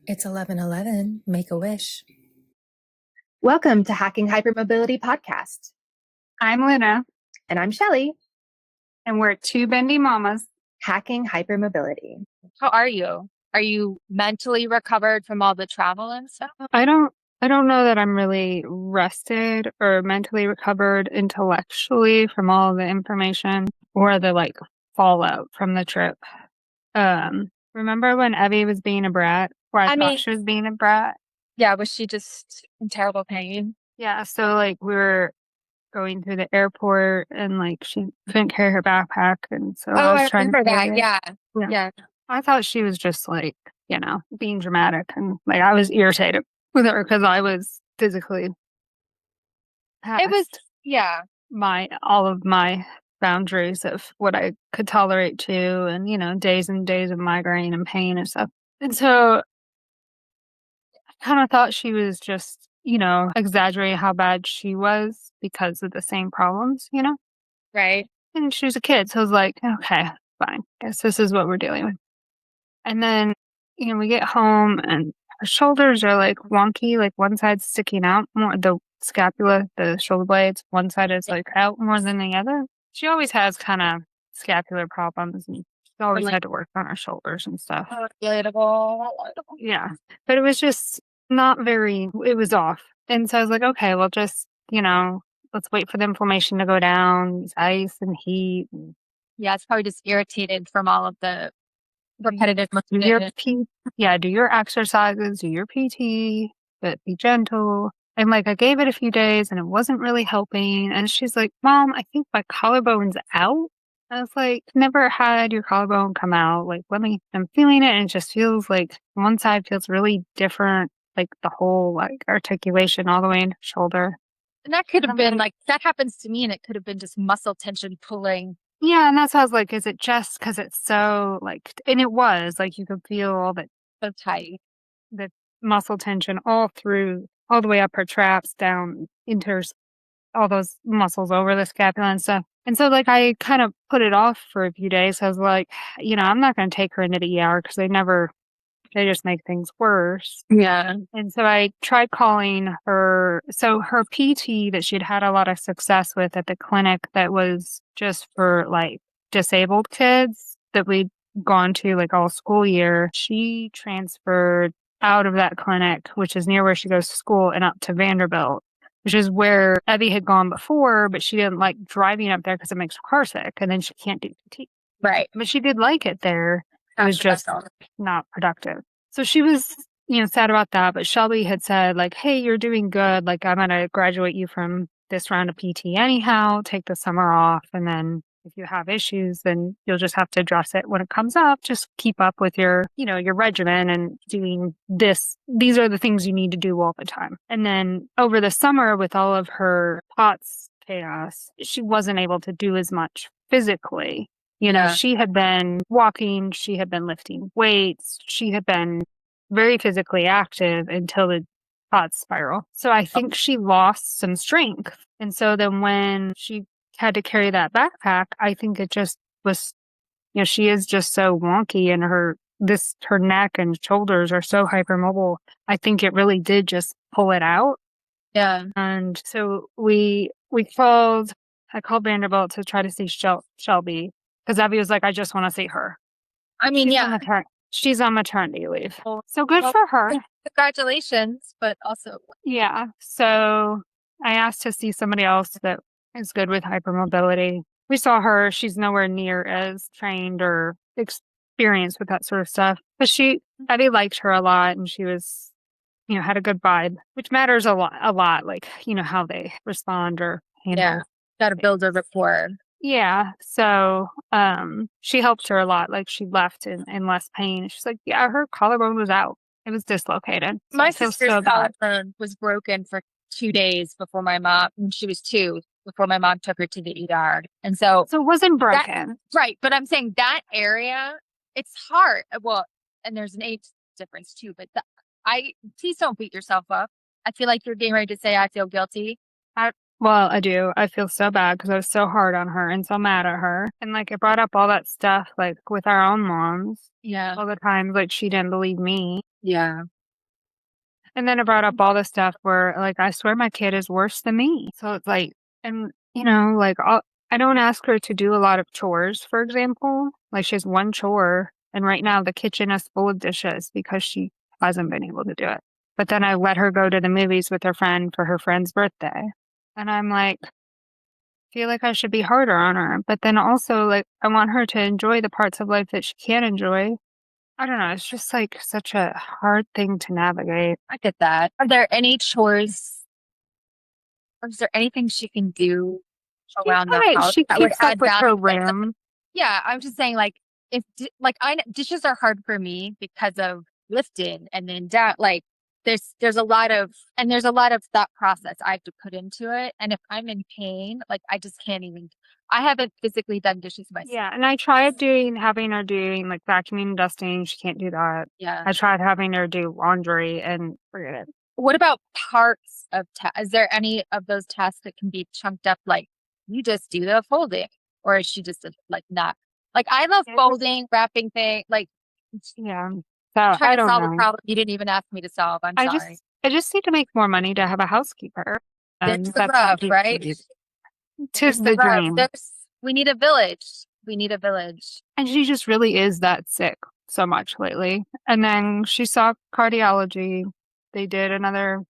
It's 11:11. Make a wish. Welcome to Hacking Hypermobility Podcast. I'm Luna. And I'm Shelli. And we're two bendy mamas. Hacking Hypermobility. How are you? Are you mentally recovered from all the travel and stuff? I don't know that I'm really rested or mentally recovered intellectually from all the information or the fallout from the trip. Remember when Evie was being a brat? Or I thought she was being a brat? Yeah, was she just in terrible pain? Yeah, so we were going through the airport and she couldn't carry her backpack, and so I was trying to carry it. Yeah. I thought she was just being dramatic, and I was irritated with her because I was physically It was all of my boundaries of what I could tolerate too, and days and days of migraine and pain and stuff. And so I kind of thought she was just exaggerating how bad she was because of the same problems, right. And she was a kid, so I was like, okay, fine, guess this is what we're dealing with. And then we get home and her shoulders are wonky, one side's sticking out more. The scapula, the shoulder blades, one side is out more than the other. She always has kind of scapular problems, and she's always had to work on her shoulders and stuff. Relatable. Yeah, but it was just not very. It was off, and so I was like, okay, well, just let's wait for the inflammation to go down. It's ice and heat. Yeah, it's probably just irritated from all of the repetitive do your exercises, do your PT, but be gentle. And I gave it a few days and it wasn't really helping. And she's like, Mom, I think my collarbone's out. I was like, never had your collarbone come out. I'm feeling it and it just feels like one side feels really different, the whole articulation all the way into the shoulder. And that could have been that happens to me, and it could have been just muscle tension pulling. Yeah, and that's how I was like, is it just because it's so and it was you could feel all that so tight, the muscle tension all the way up her traps, down into all those muscles over the scapula and stuff. And so I kind of put it off for a few days. I was like, I'm not going to take her into the ER because they just make things worse. Yeah. And so I tried calling her. So her PT that she'd had a lot of success with at the clinic that was just for disabled kids that we'd gone to all school year, she transferred out of that clinic, which is near where she goes to school, and up to Vanderbilt, which is where Evie had gone before, but she didn't like driving up there because it makes her car sick, and then she can't do PT. Right. But she did like it there. It was just not productive. So she was, sad about that. But Shelby had said, hey, you're doing good. I'm going to graduate you from this round of PT anyhow, take the summer off. And then if you have issues, then you'll just have to address it when it comes up. Just keep up with your regimen and doing this. These are the things you need to do all the time. And then over the summer with all of her POTS chaos, she wasn't able to do as much physically. She had been walking, she had been lifting weights, she had been very physically active until the POTS spiral. So I think she lost some strength. And so then when she had to carry that backpack, I think it just was, she is just so wonky, and her neck and shoulders are so hypermobile. I think it really did just pull it out. Yeah. And so I called Vanderbilt to try to see Shelby. Because Evie was like, I just want to see her. I mean, she's on maternity leave. So good for her. Congratulations, but also. Yeah. So I asked to see somebody else that is good with hypermobility. We saw her. She's nowhere near as trained or experienced with that sort of stuff. But Evie liked her a lot, and she was, had a good vibe, which matters a lot. How they respond or handle. Yeah. Got to build a rapport. Yeah. So she helped her a lot. She left in less pain. She's like, yeah, her collarbone was out. It was dislocated. So my sister's collarbone was broken for 2 days before my mom, when she was 2, before my mom took her to the ER. And so it wasn't broken. Right. But I'm saying that area, it's hard. Well, and there's an age difference too. But please don't beat yourself up. I feel like you're getting ready to say I feel guilty. Well, I do. I feel so bad because I was so hard on her and so mad at her. And it brought up all that stuff with our own moms. Yeah. All the times she didn't believe me. Yeah. And then I brought up all the stuff where, like, I swear my kid is worse than me. So it's like, and, like, I don't ask her to do a lot of chores, for example. Like, she has one chore, and right now the kitchen is full of dishes because she hasn't been able to do it. But then I let her go to the movies with her friend for her friend's birthday. And I'm like, feel like I should be harder on her. But then also, like, I want her to enjoy the parts of life that she can enjoy. I don't know. It's just like such a hard thing to navigate. I get that. Are there any chores, or is there anything she can do around the house She that would keeps up add with her value? room. Yeah, I'm just saying, like, if dishes are hard for me because of lifting and then down. Like, there's a lot of thought process I have to put into it, and if I'm in pain, like, I just can't even. I haven't physically done dishes myself. Yeah, and I tried having her doing like vacuuming and dusting. She can't do that. Yeah. I tried having her do laundry and forget it. What about parts of tasks? Is there any of those tasks that can be chunked up? Like, you just do the folding, or is she just like not? Like, I love Yeah, folding, wrapping things. Like, Yeah. So trying I to don't solve a know. problem you didn't even ask me to solve. I'm I sorry. just need to make more money to have a housekeeper. That's the That's rub, what right? tis It's the rub. dream. We need a village. We need a village. And she just really is that sick so much lately. And then she saw cardiology. They did another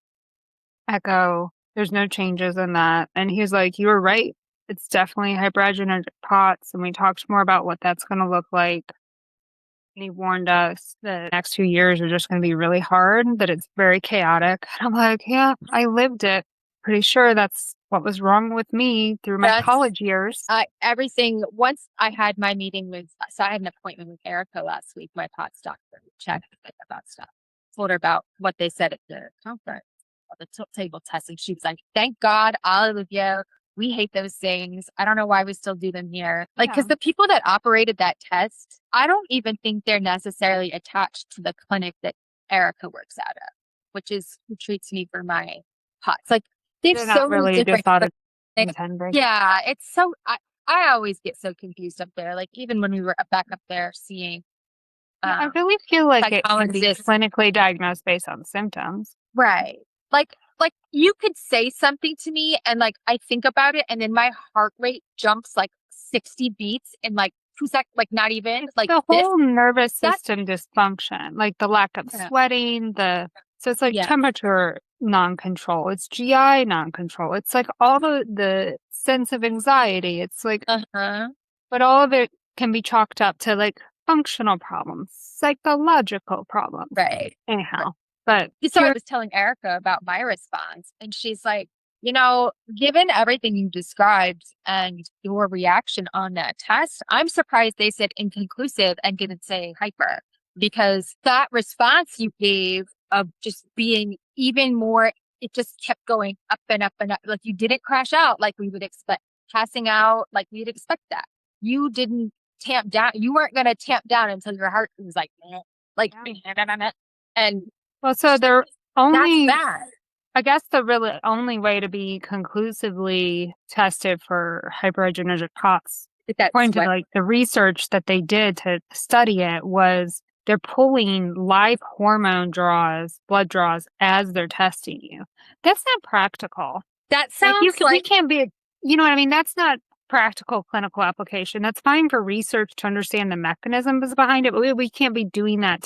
echo. There's no changes in that. And he's like, you were right. It's definitely hyperhidrotic POTS. And we talked more about what that's going to look like. And he warned us that the next few years are just going to be really hard, that it's very chaotic. And I'm like, yeah, I lived it. Pretty sure that's what was wrong with me through my college years. Once I had my meeting so I had an appointment with Erica last week, my POTS doctor, checked about stuff. Told her about what they said at the conference, the table testing. She was like, thank God, all of you. We hate those things. I don't know why we still do them here. Like, because the people that operated that test, I don't even think they're necessarily attached to the clinic that Erica works out of, which is who treats me for my POTS. Like, they've They're so not really many different. just out of intending. Yeah, it's so. I always get so confused up there. Like, even when we were back up there seeing. I really feel like it can be psychologists. clinically diagnosed based on symptoms. Right. Like you could say something to me and like I think about it and then my heart rate jumps like 60 beats in like 2 seconds, like not even like The this. whole nervous system dysfunction, like the lack of sweating, so it's like temperature non-control, it's GI non-control, it's like all the sense of anxiety. It's like, but all of it can be chalked up to like functional problems, psychological problems. Right. Anyhow. But so I was telling Erica about my response and she's like, given everything you described and your reaction on that test, I'm surprised they said inconclusive and didn't say hyper, because that response you gave of just being even more, it just kept going up and up and up. Like, you didn't crash out like we would expect, passing out like we'd expect that. You didn't tamp down. You weren't going to tamp down until your heart was like, and well, so they're only, that's bad. I guess the really only way to be conclusively tested for hyperhidrotic POTS, according to like the research that they did to study it, was they're pulling live hormone blood draws as they're testing you. That's not practical. That sounds we can't be, you know what I mean? That's not practical clinical application. That's fine for research to understand the mechanisms behind it, but we can't be doing that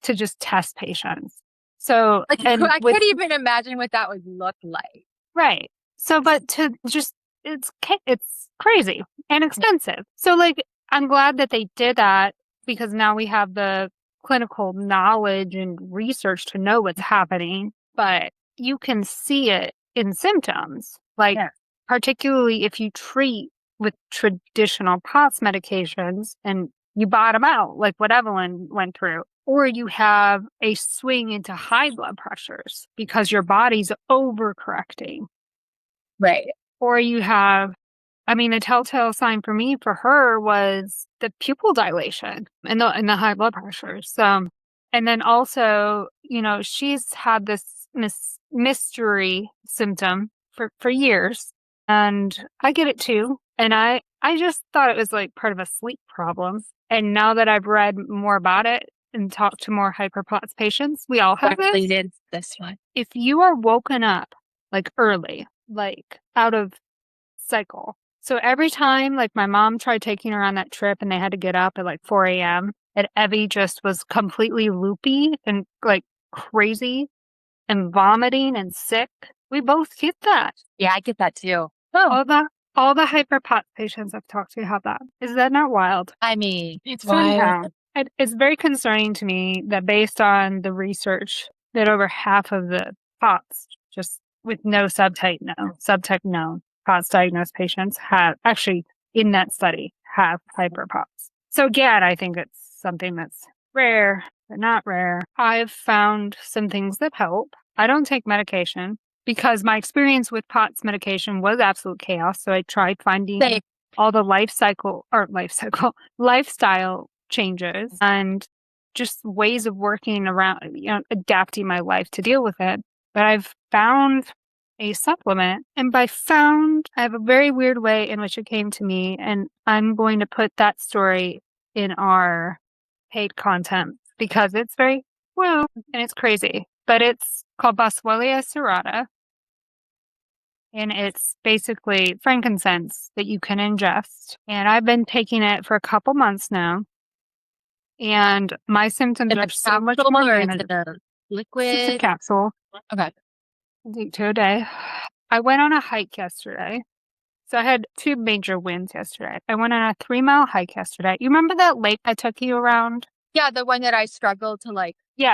to just test patients. So, like, I can't even imagine what that would look like. Right. So, but to just, it's crazy and expensive. So, like, I'm glad that they did that, because now we have the clinical knowledge and research to know what's happening, but you can see it in symptoms, like particularly if you treat with traditional POTS medications and you bottom out, like what Evelyn went through. Or you have a swing into high blood pressures because your body's overcorrecting. Right. Or you have, the telltale sign for me, for her, was the pupil dilation and the high blood pressures. So, and then also, she's had this mystery symptom for years, and I get it too. And I just thought it was like part of a sleep problem. And now that I've read more about it, and talk to more hyperplex patients. We all have this. Related this one. If you are woken up like early, like out of cycle. So every time, like my mom tried taking her on that trip and they had to get up at like 4 a.m. and Evie just was completely loopy and like crazy and vomiting and sick. We both get that. Yeah, I get that too. All the hyperpot patients I've talked to have that. Is that not wild? I mean, it's Somehow, it's very concerning to me that based on the research that over half of the POTS, just with no subtype known, POTS diagnosed patients have actually in that study have hyperPOTS. So again, I think it's something that's rare, but not rare. I've found some things that help. I don't take medication because my experience with POTS medication was absolute chaos. So I tried finding all the lifestyle changes and just ways of working around, adapting my life to deal with it. But I've found a supplement, and by found, I have a very weird way in which it came to me, and I'm going to put that story in our paid content because it's very and it's crazy. But it's called Boswellia serrata, and it's basically frankincense that you can ingest. And I've been taking it for a couple months now, and my symptoms are so much more manageable. Liquid. It's a capsule. Okay. I think 2 a day. I went on a hike yesterday. So I had 2 major wins yesterday. I went on a 3-mile hike yesterday. You remember that lake I took you around? Yeah, the one that I struggled to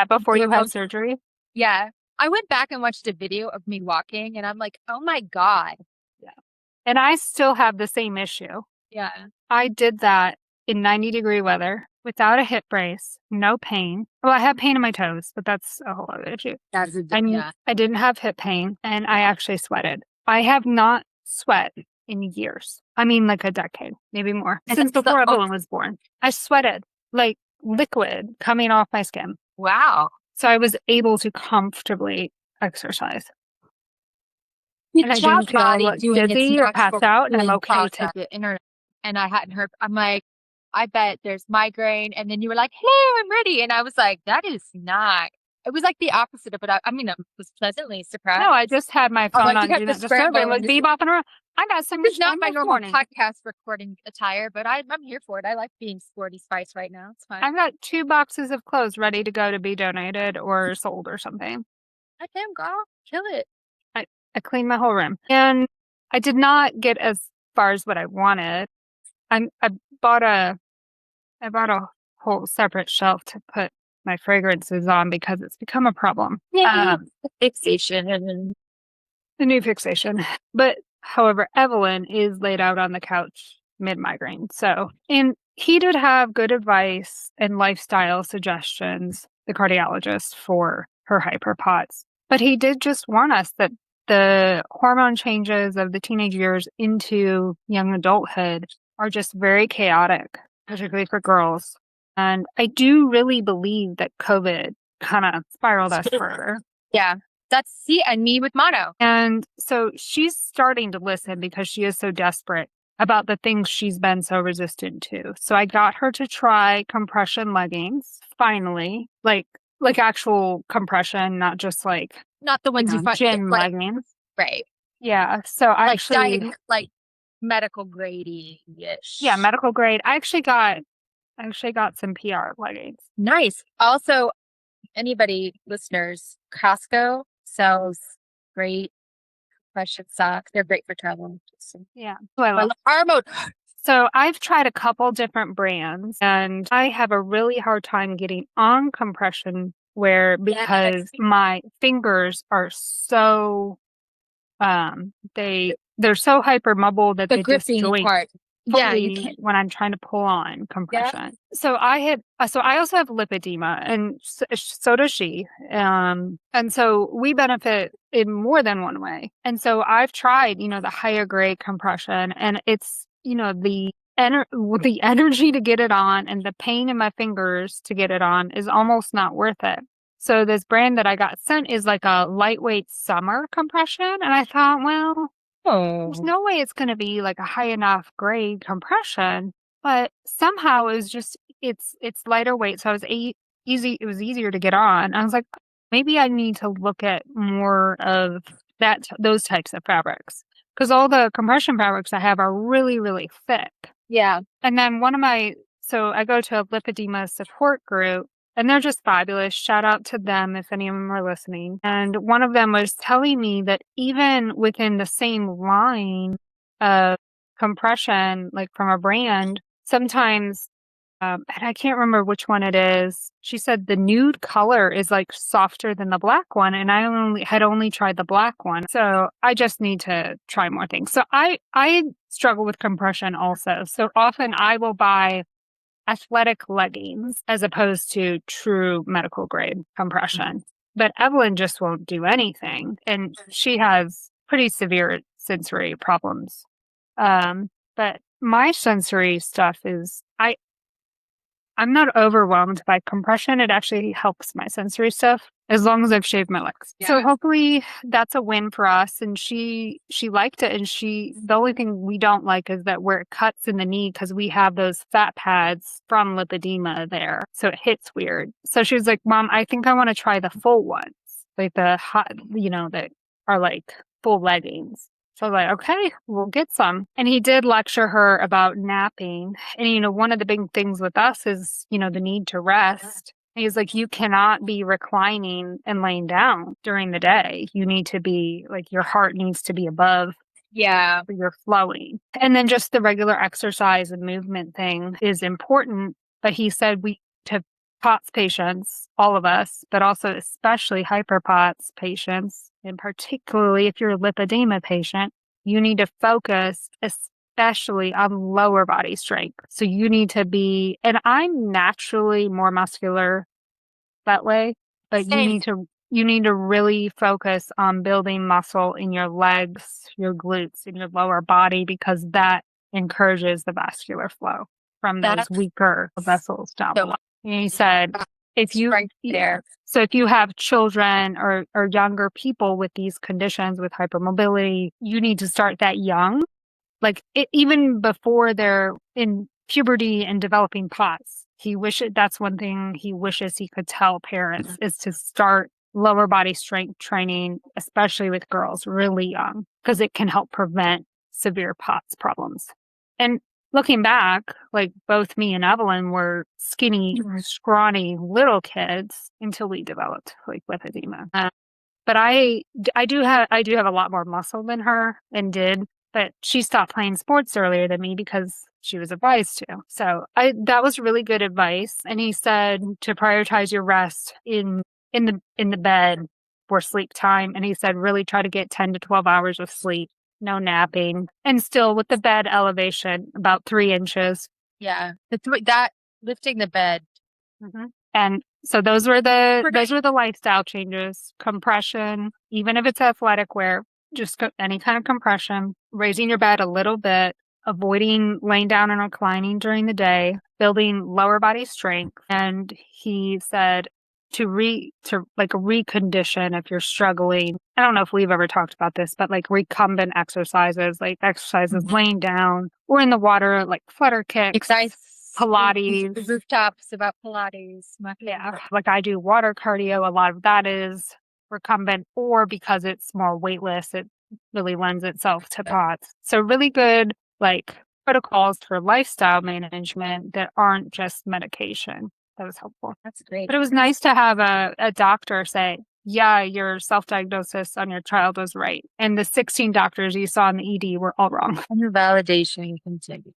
before you had surgery. Yeah. I went back and watched a video of me walking and I'm like, oh my God. Yeah. And I still have the same issue. Yeah. I did that in 90-degree weather without a hip brace, no pain. Well, I had pain in my toes, but that's a whole other issue. I didn't have hip pain and I actually sweated. I have not sweat in years. I mean, like a decade, maybe more. Since before Evelyn was born. I sweated like liquid coming off my skin. Wow. So I was able to comfortably exercise. And I didn't feel dizzy or passed out, and I'm okay to the internet. And I hadn't heard. I'm like, I bet there's migraine. And then you were like, "Hello, I'm ready." And I was like, "That is not." It was like the opposite of it. I was pleasantly surprised. No, I just had my phone on do not disturb and was bebopping around. I got some. It's not my normal podcast recording attire, but I'm here for it. I like being sporty spice right now. It's fine. I've got 2 boxes of clothes ready to go to be donated or sold or something. Damn, girl, kill it. I cleaned my whole room, and I did not get as far as what I wanted. I bought a whole separate shelf to put my fragrances on because it's become a problem. Fixation and the new fixation. But however, Evelyn is laid out on the couch mid-migraine. And he did have good advice and lifestyle suggestions, the cardiologist, for her hyperPOTS. But he did just warn us that the hormone changes of the teenage years into young adulthood are just very chaotic, particularly for girls. And I do really believe that COVID kind of spiraled us further. Yeah. And me with mono. And so she's starting to listen because she is so desperate about the things she's been so resistant to. So I got her to try compression leggings, finally, like actual compression, not just not the ones you find gym leggings. Right. Yeah. So I actually medical grade-ish. Yeah, medical grade. I actually got some PR leggings. Nice. Also, listeners, Costco sells great compression socks. They're great for traveling. Yeah. So I love our mode. So I've tried a couple different brands, and I have a really hard time getting on compression wear because my fingers are so they're so hypermobile that they just joint part. fully when I'm trying to pull on compression. Yeah. So I also have lipedema, and so does she. And so we benefit in more than one way. And so I've tried, the higher grade compression, and it's, the energy to get it on and the pain in my fingers to get it on is almost not worth it. So this brand that I got sent is like a lightweight summer compression. And I thought, well, there's no way it's going to be like a high enough grade compression, but somehow it's lighter weight. So I was it was easier to get on. I was like, maybe I need to look at more of those types of fabrics. Because all the compression fabrics I have are really, really thick. Yeah. And then so I go to a lipedema support group, and they're just fabulous. Shout out to them if any of them are listening. And one of them was telling me that even within the same line of compression, like from a brand, sometimes, and I can't remember which one it is. She said the nude color is like softer than the black one, and I had only tried the black one. So I just need to try more things. So I struggle with compression also. So often I will buy athletic leggings as opposed to true medical grade compression. But Evelyn just won't do anything, and she has pretty severe sensory problems. But my sensory stuff is I'm not overwhelmed by compression. It actually helps my sensory stuff as long as I've shaved my legs. Yeah. So hopefully that's a win for us. And she liked it. And the only thing we don't like is that where it cuts in the knee, because we have those fat pads from lipedema there. So it hits weird. So she was like, Mom, I think I want to try the full ones, like the hot, that are like full leggings. So I was like, okay, we'll get some. And he did lecture her about napping. And, one of the big things with us is, the need to rest. And he's like, you cannot be reclining and laying down during the day. You need to be your heart needs to be above. Yeah. You're flowing. And then just the regular exercise and movement thing is important. But he said to POTS patients, all of us, but also especially hyperPOTS patients, and particularly if you're a lipedema patient, you need to focus especially on lower body strength. So you need to be, and I'm naturally more muscular that way, but Same. you need to really focus on building muscle in your legs, your glutes, in your lower body, because that encourages the vascular flow from those weaker vessels down below. And he said, if you have children or younger people with these conditions with hypermobility, you need to start that young, even before they're in puberty and developing POTS. That's one thing he wishes he could tell parents is to start lower body strength training, especially with girls really young, because it can help prevent severe POTS problems. And looking back, both me and Evelyn were skinny, scrawny little kids until we developed lipedema. But I do have a lot more muscle than her and did, but she stopped playing sports earlier than me because she was advised to. So that was really good advice. And he said to prioritize your rest in the bed for sleep time. And he said really try to get 10 to 12 hours of sleep. No napping, and still with the bed elevation about 3 inches. Yeah, that lifting the bed. Mm-hmm. And so those were the lifestyle changes. Compression, even if it's athletic wear, just any kind of compression. Raising your bed a little bit, avoiding laying down and reclining during the day, building lower body strength. And he said to recondition if you're struggling. I don't know if we've ever talked about this, but recumbent exercises, exercises laying down or in the water, like flutter kicks, Pilates. The rooftops about Pilates. Yeah, I do water cardio. A lot of that is recumbent, or because it's more weightless, it really lends itself to POTS. So really good protocols for lifestyle management that aren't just medication. That was helpful. That's great. But it was nice to have a doctor say, yeah, your self-diagnosis on your child was right. And the 16 doctors you saw in the ED were all wrong. And your validation continues.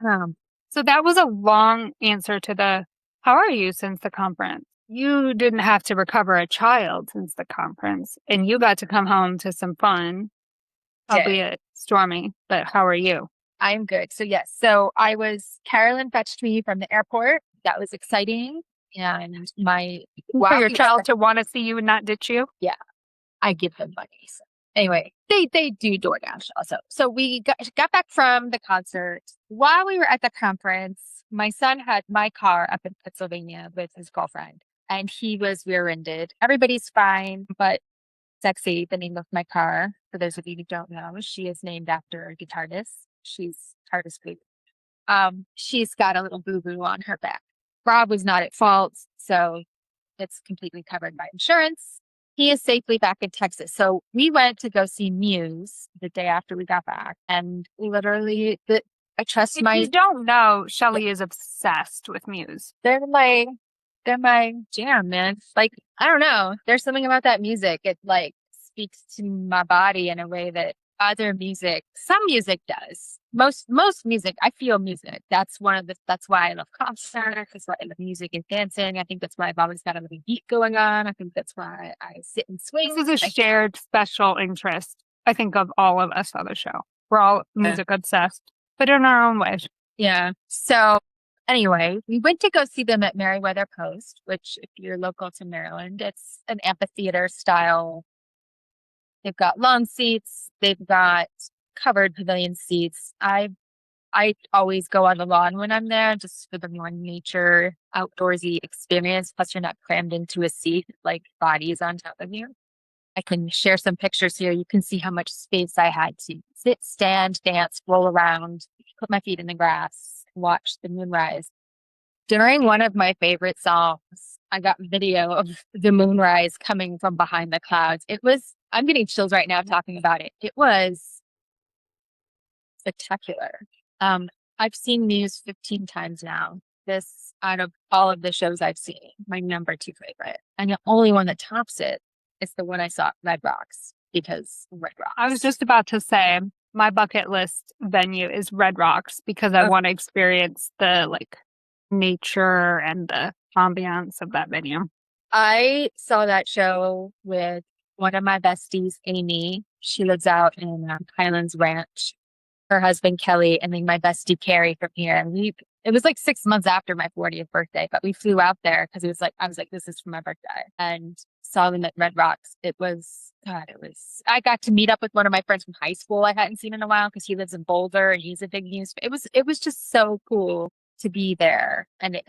So that was a long answer to how are you since the conference? You didn't have to recover a child since the conference, and you got to come home to some fun, albeit stormy, but how are you? I'm good. So yes. Carolyn fetched me from the airport. That was exciting. And for your child to want to see you and not ditch you? Yeah. I give them money. So anyway, they do DoorDash also. So we got back from the concert. While we were at the conference, my son had my car up in Pennsylvania with his girlfriend, and he was rear-ended. Everybody's fine, but Sexy, the name of my car, for those of you who don't know, she is named after a guitarist. She's TARDIS baby. She's got a little boo-boo on her back. Rob was not at fault, so it's completely covered by insurance. He is safely back in Texas. So we went to go see Muse the day after we got back, and literally, I trust If my. you don't know, Shelli is obsessed with Muse. They're my jam, man. Like, I don't know. There's something about that music. It like speaks to my body in a way that some music does. Most music, I feel music. That's why I love concerts. That's why I love music and dancing. I think that's why I've always got a little beat going on. I think that's why I sit and swing. This is a shared special interest, I think, of all of us on the show. We're all music obsessed, but in our own way. Yeah. So anyway, we went to go see them at Meriwether Post, which if you're local to Maryland, it's an amphitheater style. They've got lawn seats. They've got covered pavilion seats. I always go on the lawn when I'm there just for the more nature, outdoorsy experience. Plus, you're not crammed into a seat like bodies on top of you. I can share some pictures here. You can see how much space I had to sit, stand, dance, roll around, put my feet in the grass, watch the moonrise. During one of my favorite songs, I got video of the moonrise coming from behind the clouds. I'm getting chills right now talking about it. It was spectacular. I've seen Muse 15 times now. This, out of all of the shows I've seen, my number 2 favorite. And the only one that tops it is the one I saw at Red Rocks, because Red Rocks. I was just about to say, my bucket list venue is Red Rocks because I want to experience the nature and the ambiance of that venue. I saw that show with one of my besties, Amy. She lives out in Highlands Ranch. Her husband, Kelly, and then my bestie, Carrie, from here. And it was like 6 months after my 40th birthday, but we flew out there because I was like, this is for my birthday. And saw them at Red Rocks. I got to meet up with one of my friends from high school I hadn't seen in a while because he lives in Boulder and he's a big Muse. It was just so cool to be there and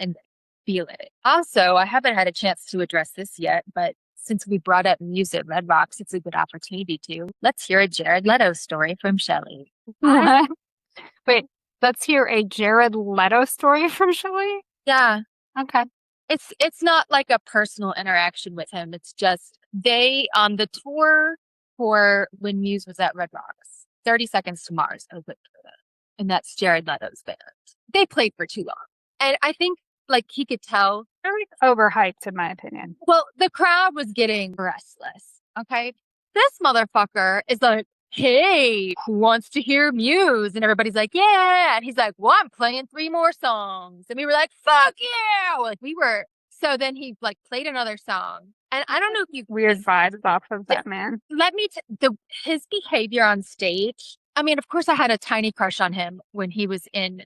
feel it. Also, I haven't had a chance to address this yet, but since we brought up Muse at Red Rocks, it's a good opportunity to. Let's hear a Jared Leto story from Shelli. Wait, let's hear a Jared Leto story from Shelli? Yeah. Okay. It's not like a personal interaction with him. It's just they on the tour for when Muse was at Red Rocks. 30 Seconds to Mars opened for them. And that's Jared Leto's band. They played for too long. And I think he could tell. Overhyped, in my opinion. Well, the crowd was getting restless. Okay. This motherfucker is like, hey, who wants to hear Muse? And everybody's like, yeah. And he's like, well, I'm playing 3 more songs. And we were like, fuck yeah. So then he played another song. And I don't know if you. Weird vibes off of that man. His behavior on stage. I mean, of course, I had a tiny crush on him when he was in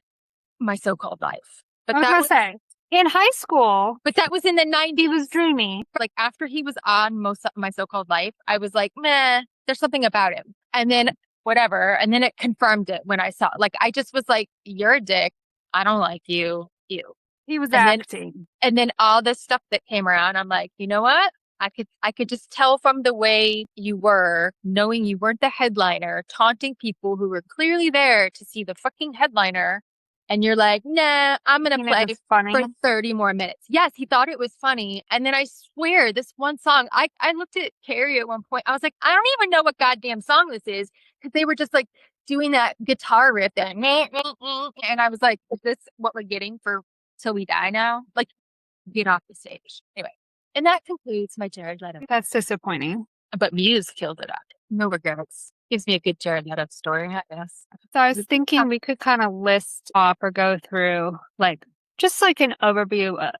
My So-Called Life. But I was going to say, in high school. But that was in the 90s. He was dreamy. After he was on My So-Called Life, I was like, meh, there's something about him. And then whatever. And then it confirmed it when I saw, I just was like, you're a dick. I don't like you. Ew. He was acting. And then all this stuff that came around, I'm like, you know what? I could just tell from the way you were, knowing you weren't the headliner, taunting people who were clearly there to see the fucking headliner. And you're like, nah, I'm going to play for 30 more minutes. Yes, he thought it was funny. And then I swear, this one song, I looked at Carrie at one point. I was like, I don't even know what goddamn song this is. Because they were just doing that guitar riff. And I was like, is this what we're getting for Till We Die now? Get off the stage. Anyway. And that concludes my Jared Leto. That's disappointing. But Muse killed it up. No regrets. Gives me a good Jared Leto story, I guess. So I was thinking we could kind of list off or go through just an overview,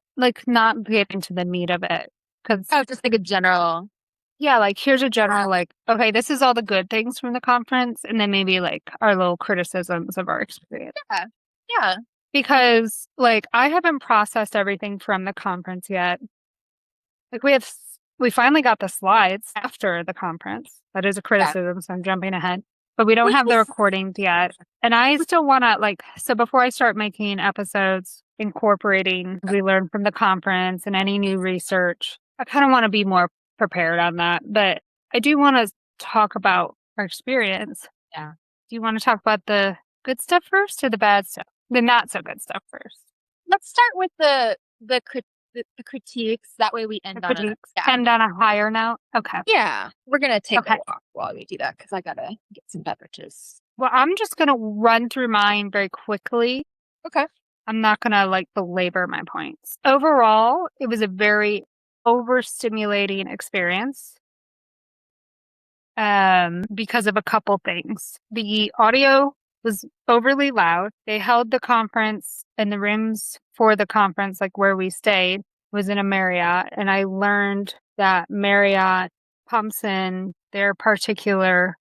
not get into the meat of it. Cause just a general. Yeah, here's a general, okay, this is all the good things from the conference. And then maybe our little criticisms of our experience. Yeah. Yeah. Because I haven't processed everything from the conference yet. We finally got the slides after the conference. That is a criticism, so I'm jumping ahead. But we don't have the recordings yet. And I still want to, so before I start making episodes incorporating what we learned from the conference and any new research, I kind of want to be more prepared on that. But I do want to talk about our experience. Yeah. Do you want to talk about the good stuff first or the bad stuff? The not so good stuff first? Let's start with the the critiques. That way we end The on a critiques. yeah. End on a higher note. Okay. Yeah, we're gonna take Okay. a walk while we do that because I gotta get some beverages. Well, I'm just gonna run through mine very quickly. Okay. I'm not gonna belabor my points. Overall, it was a very overstimulating experience. Because of a couple things. The audio was overly loud. They held the conference, and the rooms for the conference, like where we stayed, was in a Marriott. And I learned that Marriott pumps in their particular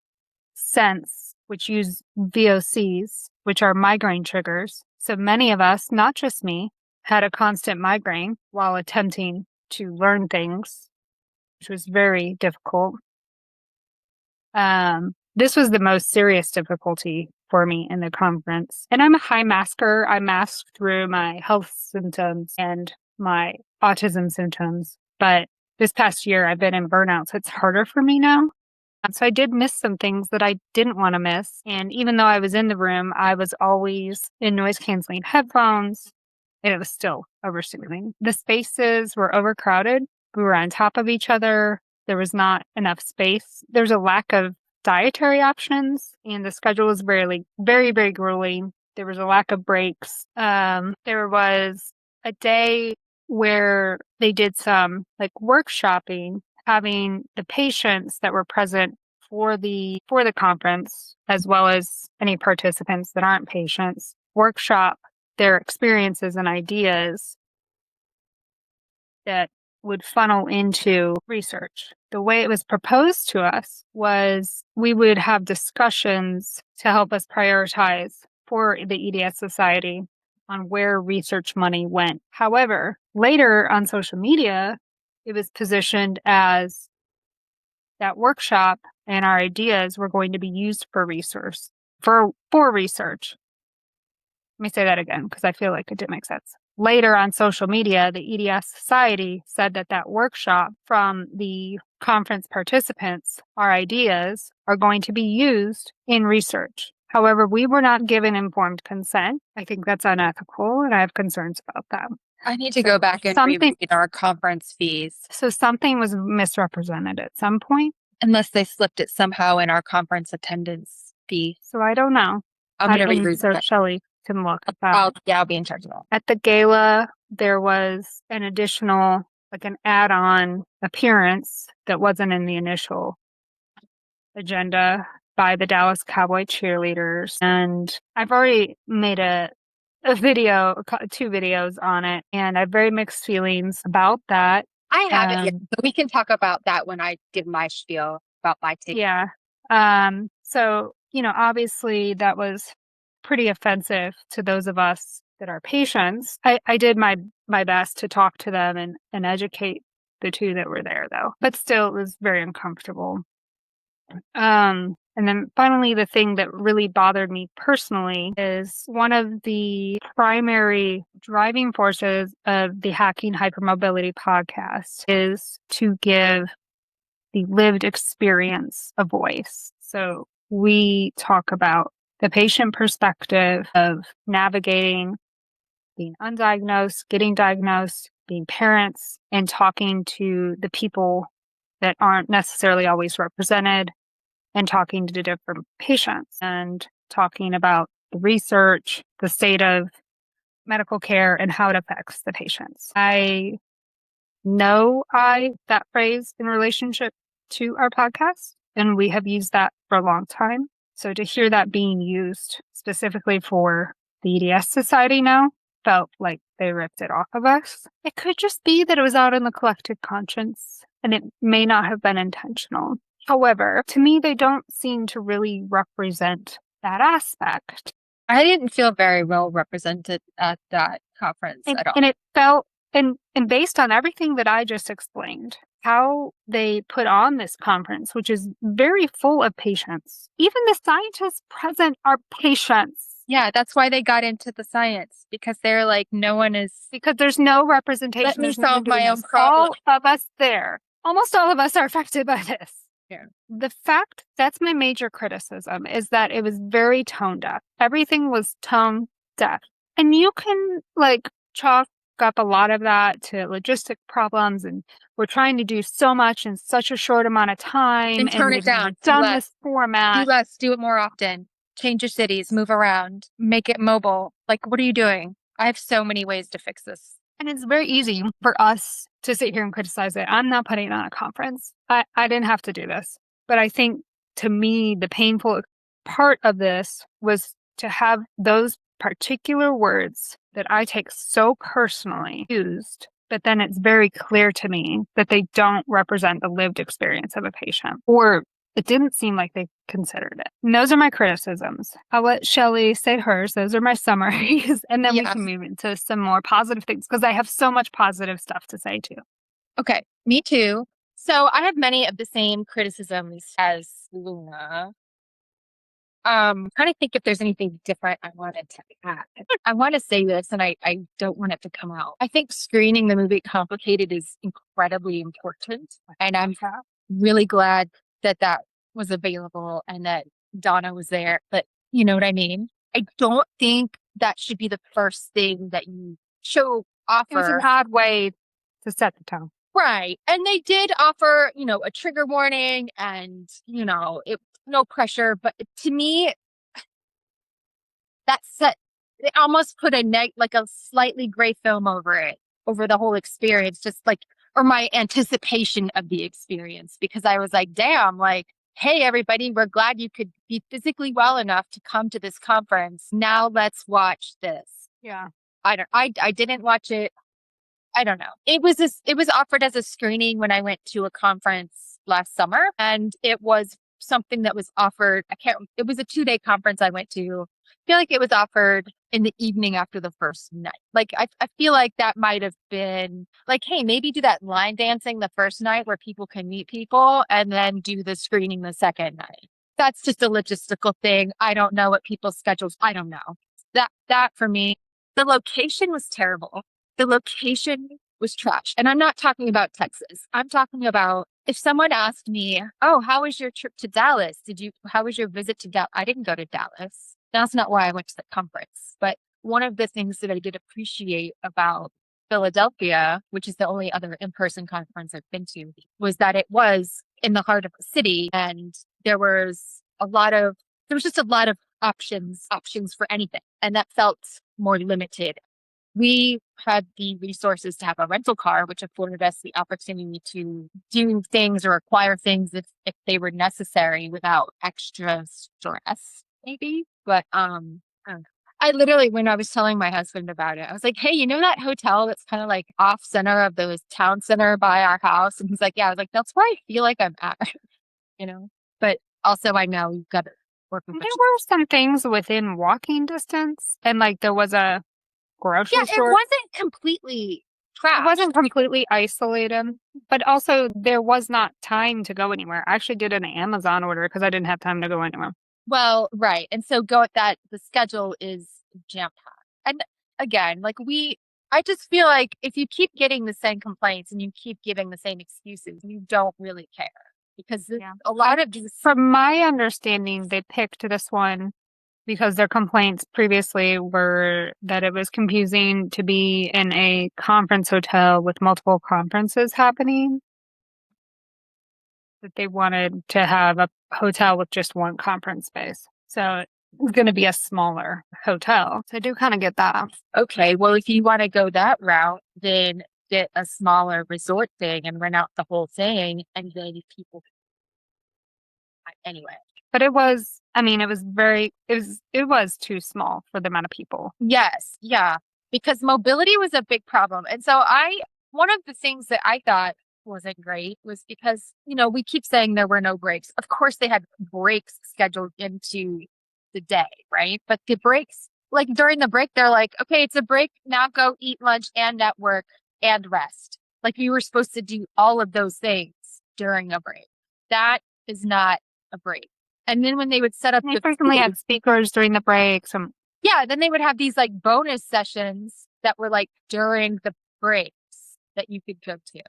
scents, which use VOCs, which are migraine triggers. So many of us, not just me, had a constant migraine while attempting to learn things, which was very difficult. This was the most serious difficulty for me in the conference. And I'm a high masker. I mask through my health symptoms and my autism symptoms. But this past year, I've been in burnout, so it's harder for me now. So I did miss some things that I didn't want to miss. And even though I was in the room, I was always in noise canceling headphones, and it was still overstimulating. The spaces were overcrowded. We were on top of each other. There was not enough space. There's a lack of dietary options, and the schedule was very, very grueling. There was a lack of breaks. There was a day where they did some workshopping, having the patients that were present for the conference, as well as any participants that aren't patients, workshop their experiences and ideas that would funnel into research. The way it was proposed to us was we would have discussions to help us prioritize for the EDS Society on where research money went. However, later on social media, it was positioned as that workshop and our ideas were going to be used for research. For research. Let me say that again because I feel like it didn't make sense. Later on social media, the EDS Society said that workshop from the conference participants, our ideas, are going to be used in research. However, we were not given informed consent. I think that's unethical, and I have concerns about that. I need to go back and read our conference fees. So something was misrepresented at some point. Unless they slipped it somehow in our conference attendance fee. So I don't know. I'm going to reread so that. Shelli can look at that. I'll be in charge of that. At the gala, there was an additional, an add-on appearance that wasn't in the initial agenda by the Dallas Cowboy cheerleaders. And I've already made a video, 2 videos on it, and I have very mixed feelings about that. I haven't yet, but we can talk about that when I give my spiel about my take. Yeah. So, obviously that was pretty offensive to those of us that are patients. I did my best to talk to them and educate the 2 that were there, though. But still, it was very uncomfortable. And then finally, the thing that really bothered me personally is one of the primary driving forces of the Hacking Hypermobility podcast is to give the lived experience a voice. So we talk about the patient perspective of navigating being undiagnosed, getting diagnosed, being parents, and talking to the people that aren't necessarily always represented, and talking to different patients and talking about the research, the state of medical care, and how it affects the patients. I know that phrase in relationship to our podcast, and we have used that for a long time. So to hear that being used specifically for the EDS Society now felt like they ripped it off of us. It could just be that it was out in the collective conscience, and it may not have been intentional. However, to me, they don't seem to really represent that aspect. I didn't feel very well represented at that conference at all. And it felt, and based on everything that I just explained, how they put on this conference, which is very full of patients. Even the scientists present are patients. Yeah, that's why they got into the science, because they're like, no one is... Because there's no representation. Let me solve my own problem. All of us there. Almost all of us are affected by this. Yeah. The fact, that's my major criticism, is that it was very tone deaf. Everything was tone deaf. And you can chalk chalk up a lot of that to logistic problems, and we're trying to do so much in such a short amount of time, And turn it we've never down. Do done less. this format. Do less. Do it more often. Change your cities. Move around. Make it mobile. Like, what are you doing? I have so many ways to fix this. And it's very easy for us to sit here and criticize it. I'm not putting on a conference. I didn't have to do this. But I think, to me, the painful part of this was to have those particular words that I take so personally used, but then it's very clear to me that they don't represent the lived experience of a patient, or it didn't seem like they considered it. And those are my criticisms. I'll let Shelli say hers. Those are my summaries. And then we can move into some more positive things, because I have so much positive stuff to say too. Okay, me too. So I have many of the same criticisms as Luna. Trying to think if there's anything different I wanted to add. I want to say this, and I don't want it to come out. I think screening the movie Complicated is incredibly important, and I'm really glad that that was available and that Donna was there. But you know what I mean? I don't think that should be the first thing that you show offer. It was an odd way to set the tone. Right. And they did offer, a trigger warning and, no pressure. But to me, that set, they almost put like a slightly gray film over it, over the whole experience, just like, or my anticipation of the experience, because I was like, damn, like, hey, everybody, we're glad you could be physically well enough to come to this conference. Now let's watch this. Yeah. I didn't watch it. I don't know. It was offered as a screening when I went to a conference last summer, and it was something that was offered. It was a 2-day conference I went to. I feel like it was offered in the evening after the first night. Like, I feel like that might have been like, hey, maybe do that line dancing the first night where people can meet people, and then do the screening the second night. That's just a logistical thing. I don't know what people's schedules. I don't know. That for me, the location was terrible. The location was trash. And I'm not talking about Texas. I'm talking about, if someone asked me, oh, how was your trip to Dallas? How was your visit to Dallas? I didn't go to Dallas. That's not why I went to the conference. But one of the things that I did appreciate about Philadelphia, which is the only other in-person conference I've been to, was that it was in the heart of the city. And there was just a lot of options for anything. And that felt more limited. We had the resources to have a rental car, which afforded us the opportunity to do things or acquire things if they were necessary without extra stress, maybe. But I don't know. I literally, when I was telling my husband about it, I was like, hey, you know that hotel that's kind of like off center of the town center by our house? And he's like, yeah. I was like, that's where I feel like I'm at, But also, I know you've got to work with. There were some things within walking distance, and like there was a grocery store. It wasn't completely trash. It wasn't completely isolated, but also there was not time to go anywhere. I actually did an Amazon order because I didn't have time to go anywhere. Well, right. And so the schedule is jam-packed. And again, I just feel like if you keep getting the same complaints and you keep giving the same excuses, you don't really care. Because a lot of these... From my understanding, they picked this one because their complaints previously were that it was confusing to be in a conference hotel with multiple conferences happening. That they wanted to have a hotel with just one conference space. So it's going to be a smaller hotel. So I do kind of get that. Okay, well, if you want to go that route, then get a smaller resort thing and rent out the whole thing, and then people... Anyway. But it was too small for the amount of people. Yes. Yeah. Because mobility was a big problem. And so one of the things that I thought wasn't great was because, we keep saying there were no breaks. Of course, they had breaks scheduled into the day, right? But the breaks, like during the break, they're like, okay, it's a break. Now go eat lunch and network and rest. Like you were supposed to do all of those things during a break. That is not a break. And then when they would set up, they frequently had speakers during the breaks. Then they would have these like bonus sessions that were like during the breaks that you could go to.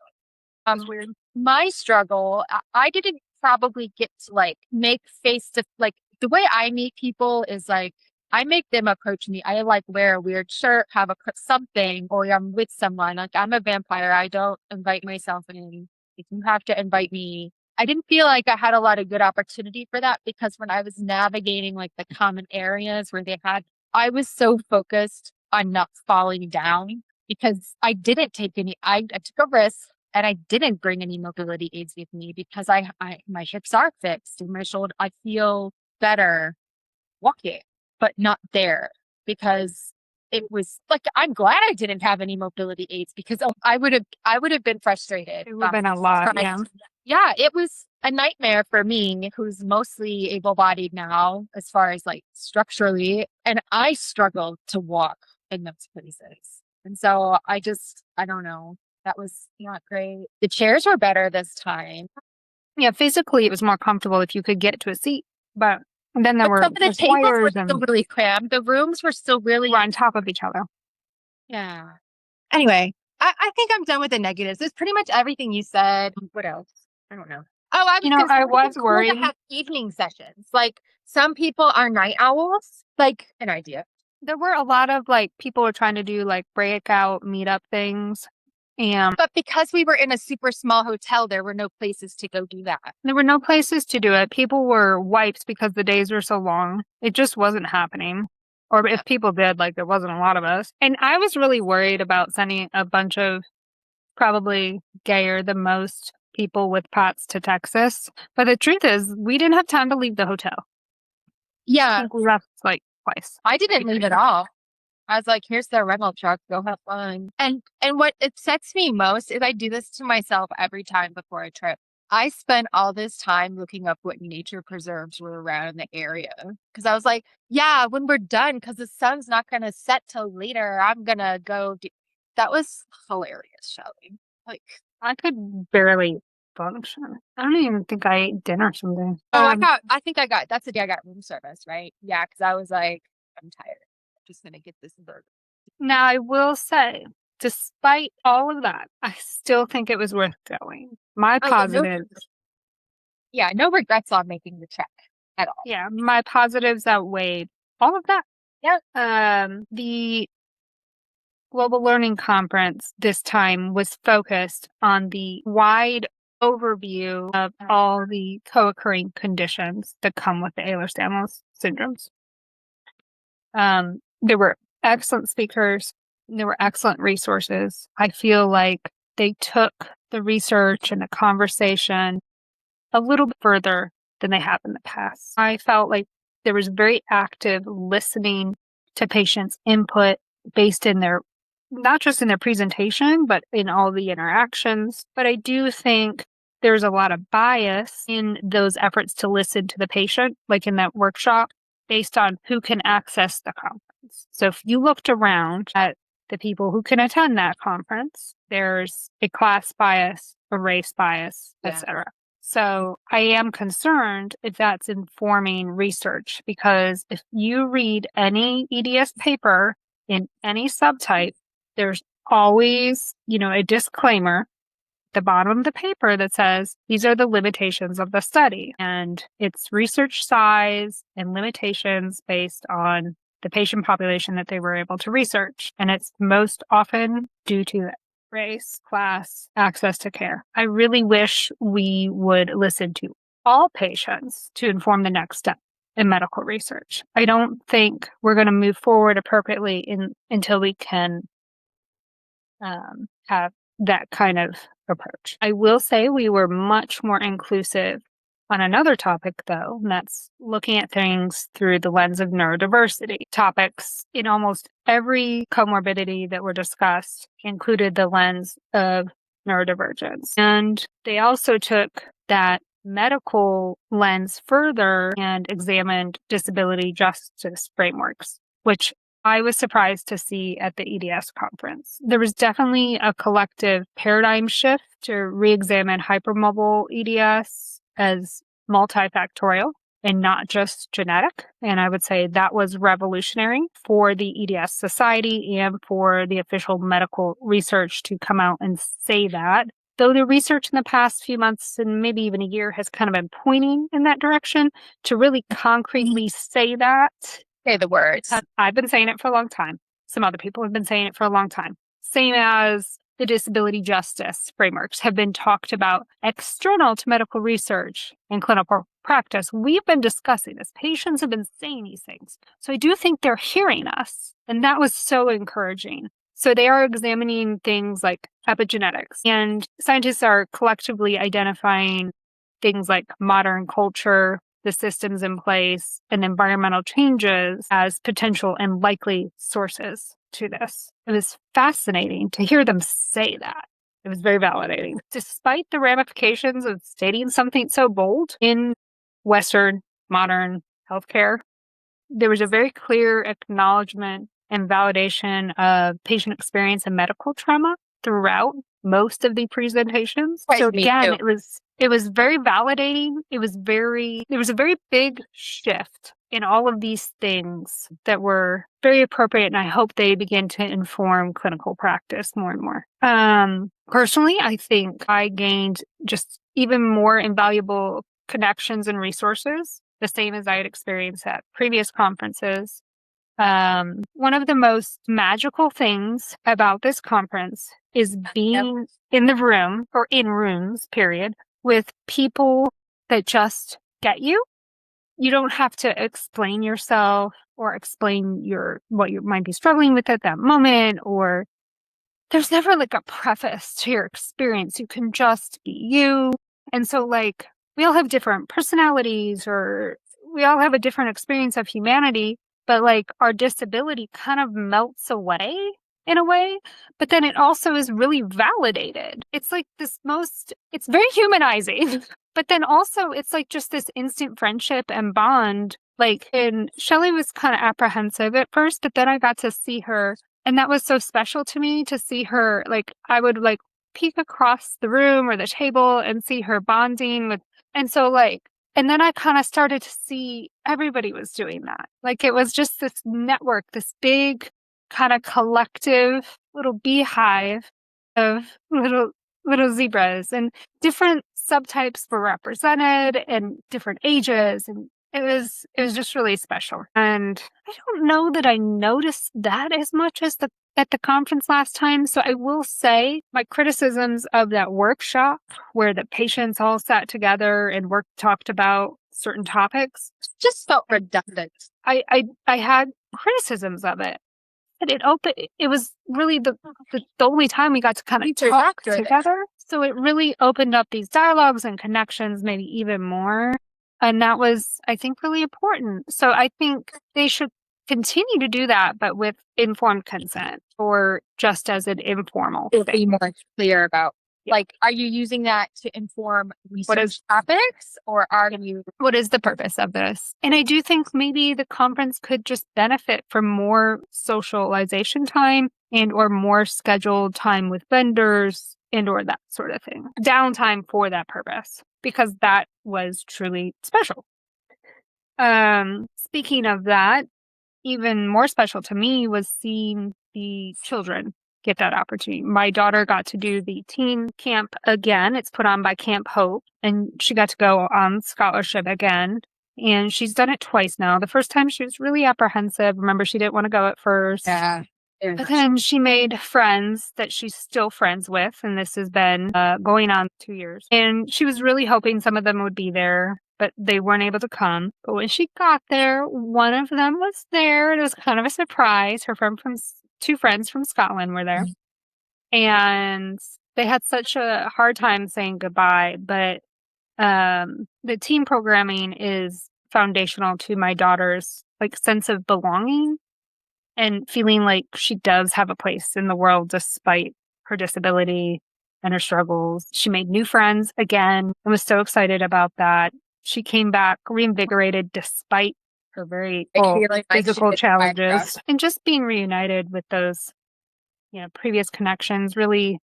Weird. My struggle, I didn't probably get to like make the way I meet people is like I make them approach me. I like wear a weird shirt, have something, or I'm with someone. Like I'm a vampire. I don't invite myself in. If you have to invite me. I didn't feel like I had a lot of good opportunity for that because when I was navigating like the common areas where I was so focused on not falling down because I didn't take I took a risk and I didn't bring any mobility aids with me because my hips are fixed and my shoulder, I feel better walking, but not there because it was like, I'm glad I didn't have any mobility aids because I would have been frustrated. It would have been a lot. Yeah. Yeah, it was a nightmare for me, who's mostly able-bodied now, as far as like structurally, and I struggled to walk in those places. And so I don't know. That was not great. The chairs were better this time. Yeah, physically it was more comfortable if you could get to a seat, but then there were some of the tables were wires still and really cramped. The rooms were still really were on top of each other. Yeah. Anyway, I think I'm done with the negatives. It's pretty much everything you said. What else? I don't know. Oh, I was gonna say, I it would've was been cool to worried. have evening sessions. Like some people are night owls. Like an idea. There were a lot of like people were trying to do like breakout meetup things. And But because we were in a super small hotel, there were no places to go do that. there were no places to do it. People were wiped because the days were so long. It just wasn't happening. Or if people did, like there wasn't a lot of us. And I was really worried about sending a bunch of probably gayer than most people with POTS to Texas. But the truth is, we didn't have time to leave the hotel. I Yeah, think we left like twice. I didn't leave at all. I was like, here's the rental truck, go have fun. And what upsets me most is I do this to myself every time before a trip. I spent all this time looking up what nature preserves were around the area. Because I was like, yeah, when we're done, because the sun's not going to set till later, I'm going to go do. That was hilarious, Shelly. Like, I could barely function. I don't even think I ate dinner someday. that's the day I got room service, right? Yeah, because I was like, I'm tired. I'm just going to get this burger. Now, I will say, despite all of that, I still think it was worth going. My positives. No regrets on making the trek at all. Yeah, my positives outweighed all of that. Yeah. The Global Learning Conference this time was focused on the wide overview of all the co-occurring conditions that come with the Ehlers-Danlos syndromes. There were excellent speakers. There were excellent resources. I feel like they took the research and the conversation a little bit further than they have in the past. I felt like there was very active listening to patients' input based in their, not just in their presentation, but in all the interactions. But I do think there's a lot of bias in those efforts to listen to the patient, like in that workshop, based on who can access the conference. So if you looked around at the people who can attend that conference, there's a class bias, a race bias, etc. So I am concerned if that's informing research, because if you read any EDS paper in any subtype, there's always, a disclaimer at the bottom of the paper that says these are the limitations of the study, and it's research size and limitations based on the patient population that they were able to research. And it's most often due to race, class, access to care. I really wish we would listen to all patients to inform the next step in medical research. I don't think we're going to move forward appropriately until we can have that kind of approach. I will say we were much more inclusive on another topic, though, and that's looking at things through the lens of neurodiversity. Topics in almost every comorbidity that were discussed included the lens of neurodivergence. And they also took that medical lens further and examined disability justice frameworks, which I was surprised to see at the EDS conference. There was definitely a collective paradigm shift to re-examine hypermobile EDS as multifactorial and not just genetic. And I would say that was revolutionary for the EDS Society and for the official medical research to come out and say that. Though the research in the past few months and maybe even a year has kind of been pointing in that direction, to really concretely say that Say the words. I've been saying it for a long time. Some other people have been saying it for a long time. Same as the disability justice frameworks have been talked about external to medical research and clinical practice. We've been discussing this. Patients have been saying these things. So I do think they're hearing us. And that was so encouraging. So they are examining things like epigenetics, and scientists are collectively identifying things like modern culture, the systems in place, and environmental changes as potential and likely sources to this. It was fascinating to hear them say that. It was very validating. Despite the ramifications of stating something so bold in Western modern healthcare, there was a very clear acknowledgement and validation of patient experience and medical trauma throughout most of the presentations. Right, So me again, too. it was very validating. There was a very big shift in all of these things that were very appropriate, and I hope they begin to inform clinical practice more and more. Personally, I think I gained just even more invaluable connections and resources, the same as I had experienced at previous conferences. One of the most magical things about this conference is being in the room or in rooms, period, with people that just get you. You don't have to explain yourself or explain what you might be struggling with at that moment, or there's never like a preface to your experience. You can just be you. And so like we all have different personalities, or we all have a different experience of humanity, but like our disability kind of melts away in a way, but then it also is really validated. It's like it's very humanizing, but then also it's like just this instant friendship and bond. Like, and Shelli was kind of apprehensive at first, but then I got to see her, and that was so special to me to see her. Like, I would like peek across the room or the table and see her bonding with, and so like, and then I kind of started to see everybody was doing that. Like, it was just this network, this big kind of collective little beehive of little zebras, and different subtypes were represented and different ages, and it was just really special. And I don't know that I noticed that as much as at the conference last time. So I will say my criticisms of that workshop where the patients all sat together and talked about certain topics Just felt redundant. I had criticisms of it. But it was really the only time we got to kind of talk together. So it really opened up these dialogues and connections maybe even more. And that was, I think, really important. So I think they should continue to do that, but with informed consent, or just as an informal Be thing. more clear about, Yeah. like, are you using that to inform research topics, or are you? What is the purpose of this? And I do think maybe the conference could just benefit from more socialization time and or more scheduled time with vendors and or that sort of thing. Downtime for that purpose, because that was truly special. Speaking of that, even more special to me was seeing the children get that opportunity. My daughter got to do the teen camp again. It's put on by Camp Hope, and she got to go on scholarship again. And she's done it twice now. The first time she was really apprehensive. Remember, she didn't want to go at first. Yeah. But then she made friends that she's still friends with, and this has been going on 2 years. And she was really hoping some of them would be there, but they weren't able to come. But when she got there, one of them was there, and it was kind of a surprise. Two friends from Scotland were there, and they had such a hard time saying goodbye. But the team programming is foundational to my daughter's like sense of belonging and feeling like she does have a place in the world despite her disability and her struggles. She made new friends again and was so excited about that. She came back reinvigorated despite her very physical challenges. And just being reunited with those, previous connections really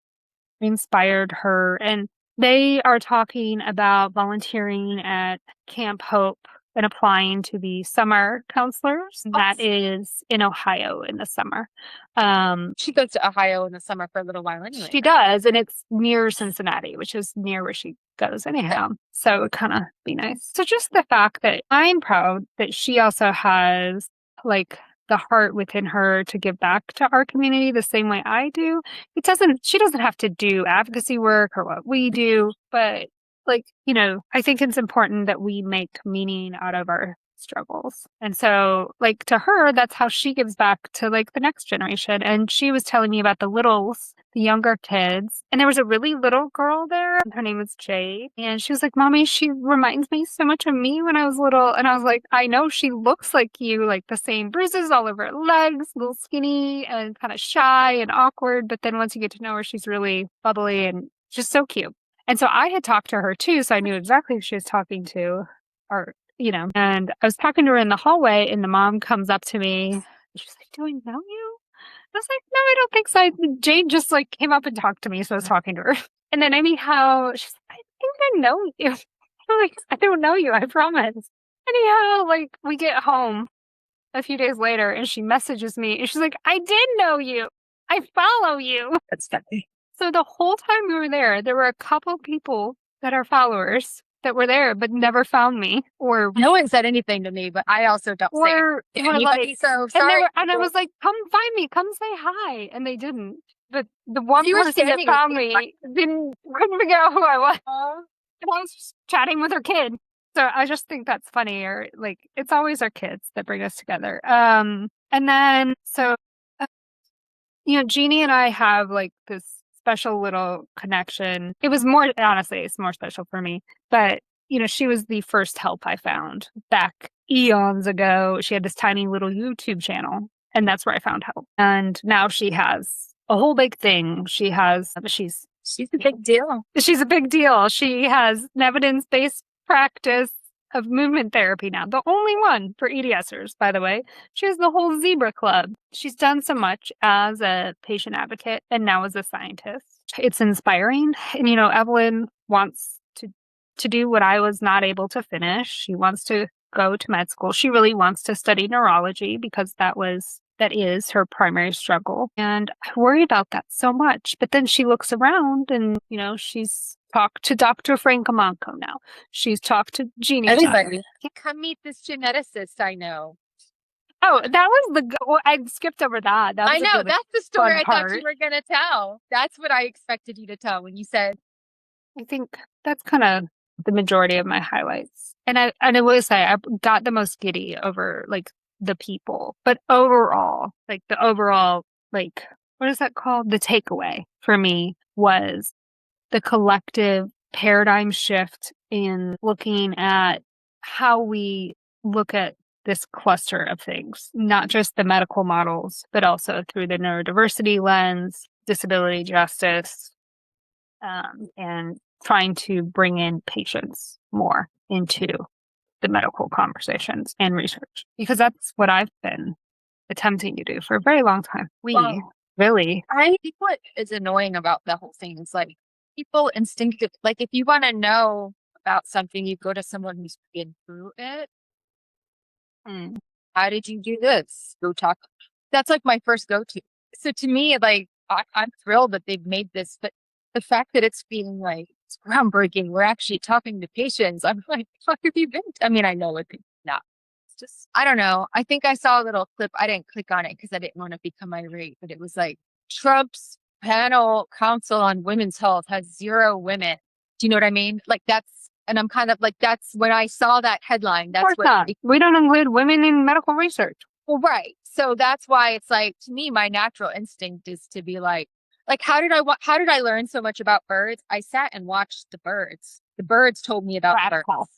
inspired her. And they are talking about volunteering at Camp Hope and applying to be summer counselors. That is in Ohio in the summer. She goes to Ohio in the summer for a little while anyway. She does, and it's near Cincinnati, which is near where she goes anyhow. So it would kind of be nice. So just the fact that I'm proud that she also has like the heart within her to give back to our community the same way I do. She doesn't have to do advocacy work or what we do, but like, I think it's important that we make meaning out of our struggles. And so like to her, that's how she gives back to like the next generation. And she was telling me about the younger kids. And there was a really little girl there. Her name was Jade. And she was like, Mommy, she reminds me so much of me when I was little. And I was like, I know she looks like you, like the same bruises all over her legs, a little skinny and kind of shy and awkward. But then once you get to know her, she's really bubbly and just so cute. And so I had talked to her too. So I knew exactly who she was talking to, and I was talking to her in the hallway and the mom comes up to me. And she's like, do I know you? I was like, no, I don't think so. Jade just like came up and talked to me. So I was talking to her. And then anyhow, she's like, I think I know you. I'm like, I don't know you. I promise. Anyhow, like we get home a few days later and she messages me and she's like, I did know you. I follow you. That's funny. So the whole time we were there were a couple people that are followers that were there but never found me, or No one said anything to me, but I also don't say or anybody, like, so and, sorry. and I was like, come find me, come say hi, and they didn't. But the one You were person that standing with found me. couldn't figure out who I was. And I was just chatting with her kid. So I just think that's funny, or like it's always our kids that bring us together. And then so Jeannie and I have like this special little connection. It's more special for me. But, she was the first help I found back eons ago. She had this tiny little YouTube channel, and that's where I found help. And now she has a whole big thing. She's a big deal. She's a big deal. She has an evidence-based practice of movement therapy now. The only one for EDSers, by the way. She has the whole Zebra Club. She's done so much as a patient advocate and now as a scientist. It's inspiring. And, Evelyn wants to do what I was not able to finish. She wants to go to med school. She really wants to study neurology because that is her primary struggle. And I worry about that so much. But then she looks around and, she's talked to Dr. Francomanco now. She's talked to Jeannie. Everybody. Come meet this geneticist I know. Oh, that was I skipped over that. I know. That's the story I part. thought you were going to tell. That's what I expected you to tell when you said. I think that's kind of the majority of my highlights. And I will say I got the most giddy over like the people, but overall, like what is that called? The takeaway for me was the collective paradigm shift in looking at how we look at this cluster of things, not just the medical models, but also through the neurodiversity lens, disability justice, and trying to bring in patients more into the medical conversations and research, because that's what I've been attempting to do for a very long time. Really. I think what is annoying about the whole thing is like people instinctive, like if you want to know about something, you go to someone who's been through it. How did you do this? Go talk. That's like my first go-to. So to me, like I'm thrilled that they've made this, but the fact that it's being like, it's groundbreaking. We're actually talking to patients. I'm like, what have you been? I mean, I know it, not. It's just, I don't know. I think I saw a little clip. I didn't click on it because I didn't want to become irate, but it was like Trump's panel council on women's health has 0 women. Do you know what I mean? Like and I'm kind of like, that's when I saw that headline. That's what we don't include women in medical research. Well, right. So that's why it's like, to me, my natural instinct is to be like, how did I learn so much about birds? I sat and watched the birds. The birds told me about the birds.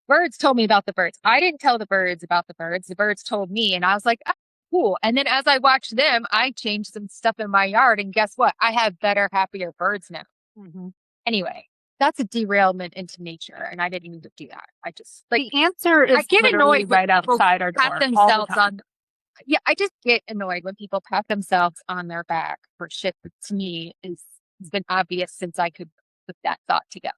Birds told me about the birds. I didn't tell the birds about the birds. The birds told me. And I was like, oh, cool. And then as I watched them, I changed some stuff in my yard. And guess what? I have better, happier birds now. Mm-hmm. Anyway, that's a derailment into nature. And I didn't need to do that. I just the answer is I get annoyed right outside our door. Pat themselves on. Yeah, I just get annoyed when people pat themselves on their back for shit that to me has been obvious since I could put that thought together,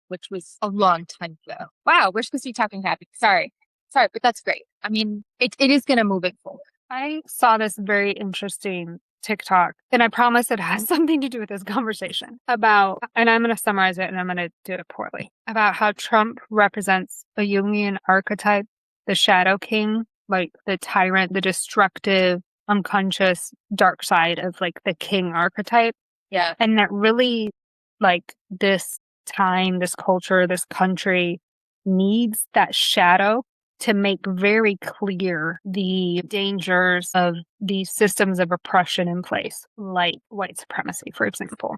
which was a long time ago. Wow, we're supposed to be talking happy. Sorry, but that's great. I mean, it is going to move it forward. I saw this very interesting TikTok, and I promise it has something to do with this conversation about, and I'm going to summarize it and I'm going to do it poorly, about how Trump represents a Jungian archetype, the shadow king, like the tyrant, the destructive, unconscious dark side of like the king archetype. Yeah. And that really, like, this time, this culture, this country needs that shadow to make very clear the dangers of these systems of oppression in place, like white supremacy, for example,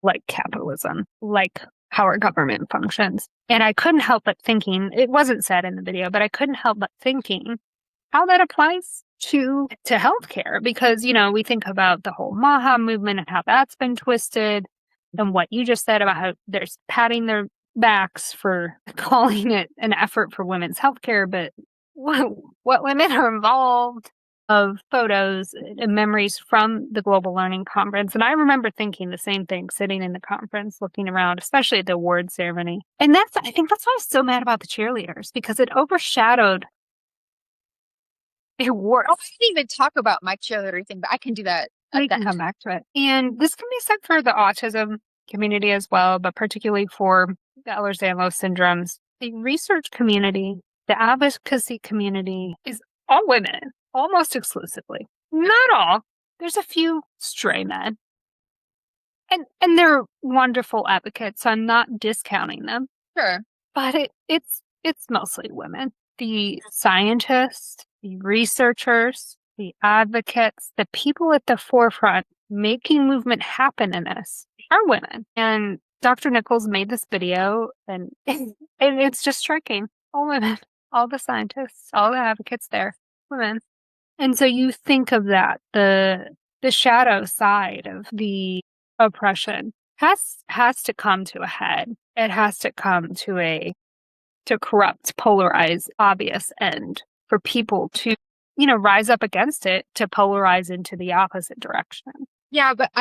like capitalism, like how our government functions. And I couldn't help but thinking, it wasn't said in the video, but I couldn't help but thinking how that applies to healthcare, because, you know, we think about the whole MAHA movement and how that's been twisted, and what you just said about how there's patting their backs for calling it an effort for women's healthcare, but what women are involved of photos and memories from the Global Learning Conference. And I remember thinking the same thing, sitting in the conference, looking around, especially at the award ceremony. And I think that's why I was so mad about the cheerleaders, because it overshadowed the awards. Oh, I didn't even talk about my cheerleader thing, but I can do that. We can come back to it. And this can be said for the autism community as well, but particularly for the Ehlers-Danlos syndromes. The research community, the advocacy community is all women, almost exclusively. Not all. There's a few stray men. And they're wonderful advocates, so I'm not discounting them. Sure. But it's mostly women. The scientists, the researchers, the advocates, the people at the forefront making movement happen in this are women. And Dr. Nichols made this video, and it's just striking. All women, all the scientists, all the advocates there, women. And so you think of that, the shadow side of the oppression has to come to a head. It has to come to corrupt, polarize, obvious end for people to, you know, rise up against it, to polarize into the opposite direction. Yeah, but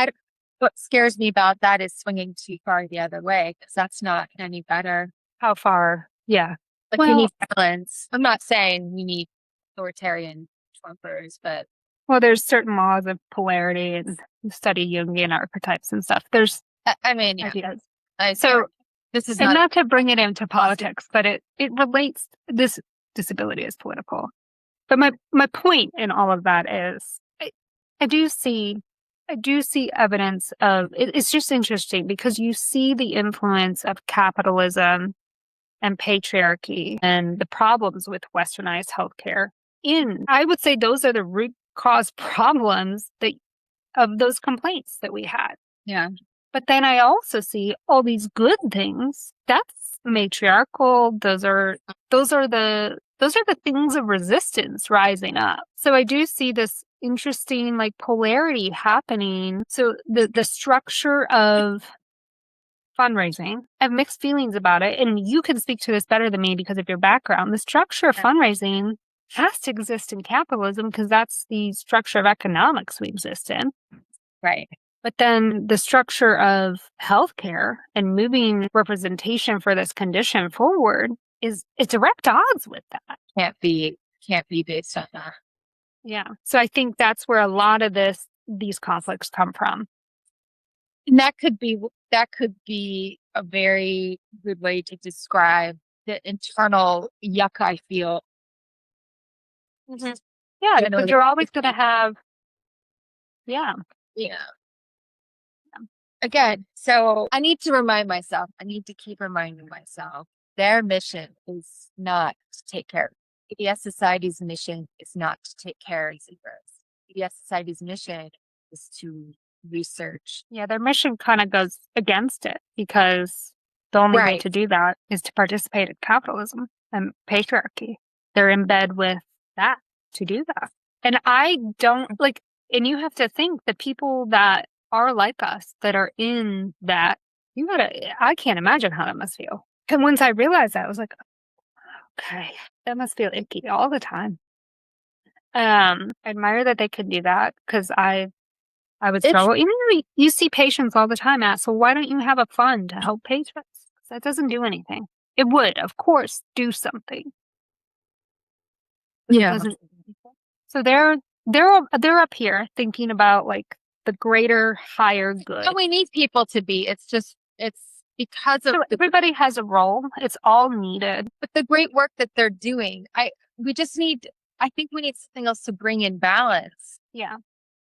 what scares me about that is swinging too far the other way, because that's not any better. How far? Yeah. Like, you need balance. I'm not saying we need authoritarian Trumpers, but well, there's certain laws of polarity, and you study Jungian archetypes and stuff. There's I mean, yeah. ideas. So this is not to bring it into politics, but it relates. This disability is political. But my point in all of that is, I do see evidence of it. It's just interesting because you see the influence of capitalism and patriarchy and the problems with westernized healthcare. I would say those are the root cause problems of those complaints that we had. Yeah. But then I also see all these good things. That's matriarchal. Those are the things of resistance rising up. So I do see this interesting like polarity happening. So the structure of fundraising, I have mixed feelings about it, and you can speak to this better than me because of your background. The structure of fundraising has to exist in capitalism because that's the structure of economics we exist in. Right. But then the structure of healthcare and moving representation for this condition forward is at direct odds with that. Can't be based on that. Yeah. So I think that's where a lot of these conflicts come from. And that could be a very good way to describe the internal yuck I feel. Mm-hmm. Yeah, because you're always going to have, yeah. Again, so I need to keep reminding myself, their mission is not to take care. EDS Society's mission is not to take care of zebras. EDS Society's mission is to research. Yeah, their mission kind of goes against it because the only way to do that is to participate in capitalism and patriarchy. They're in bed with that to do that. And I don't and you have to think the people that are like us that are in that, I can't imagine how that must feel. And once I realized that, I was like, okay, that must feel icky all the time. I admire that they could do that because I would struggle. You see patients all the time ask, so why don't you have a fund to help patients? That doesn't do anything. It would, of course, do something. Yeah. So they're up here thinking about like the greater, higher good. And we need people to be. It's because of everybody has a role. It's all needed. But the great work that they're doing, I think we need something else to bring in balance. Yeah.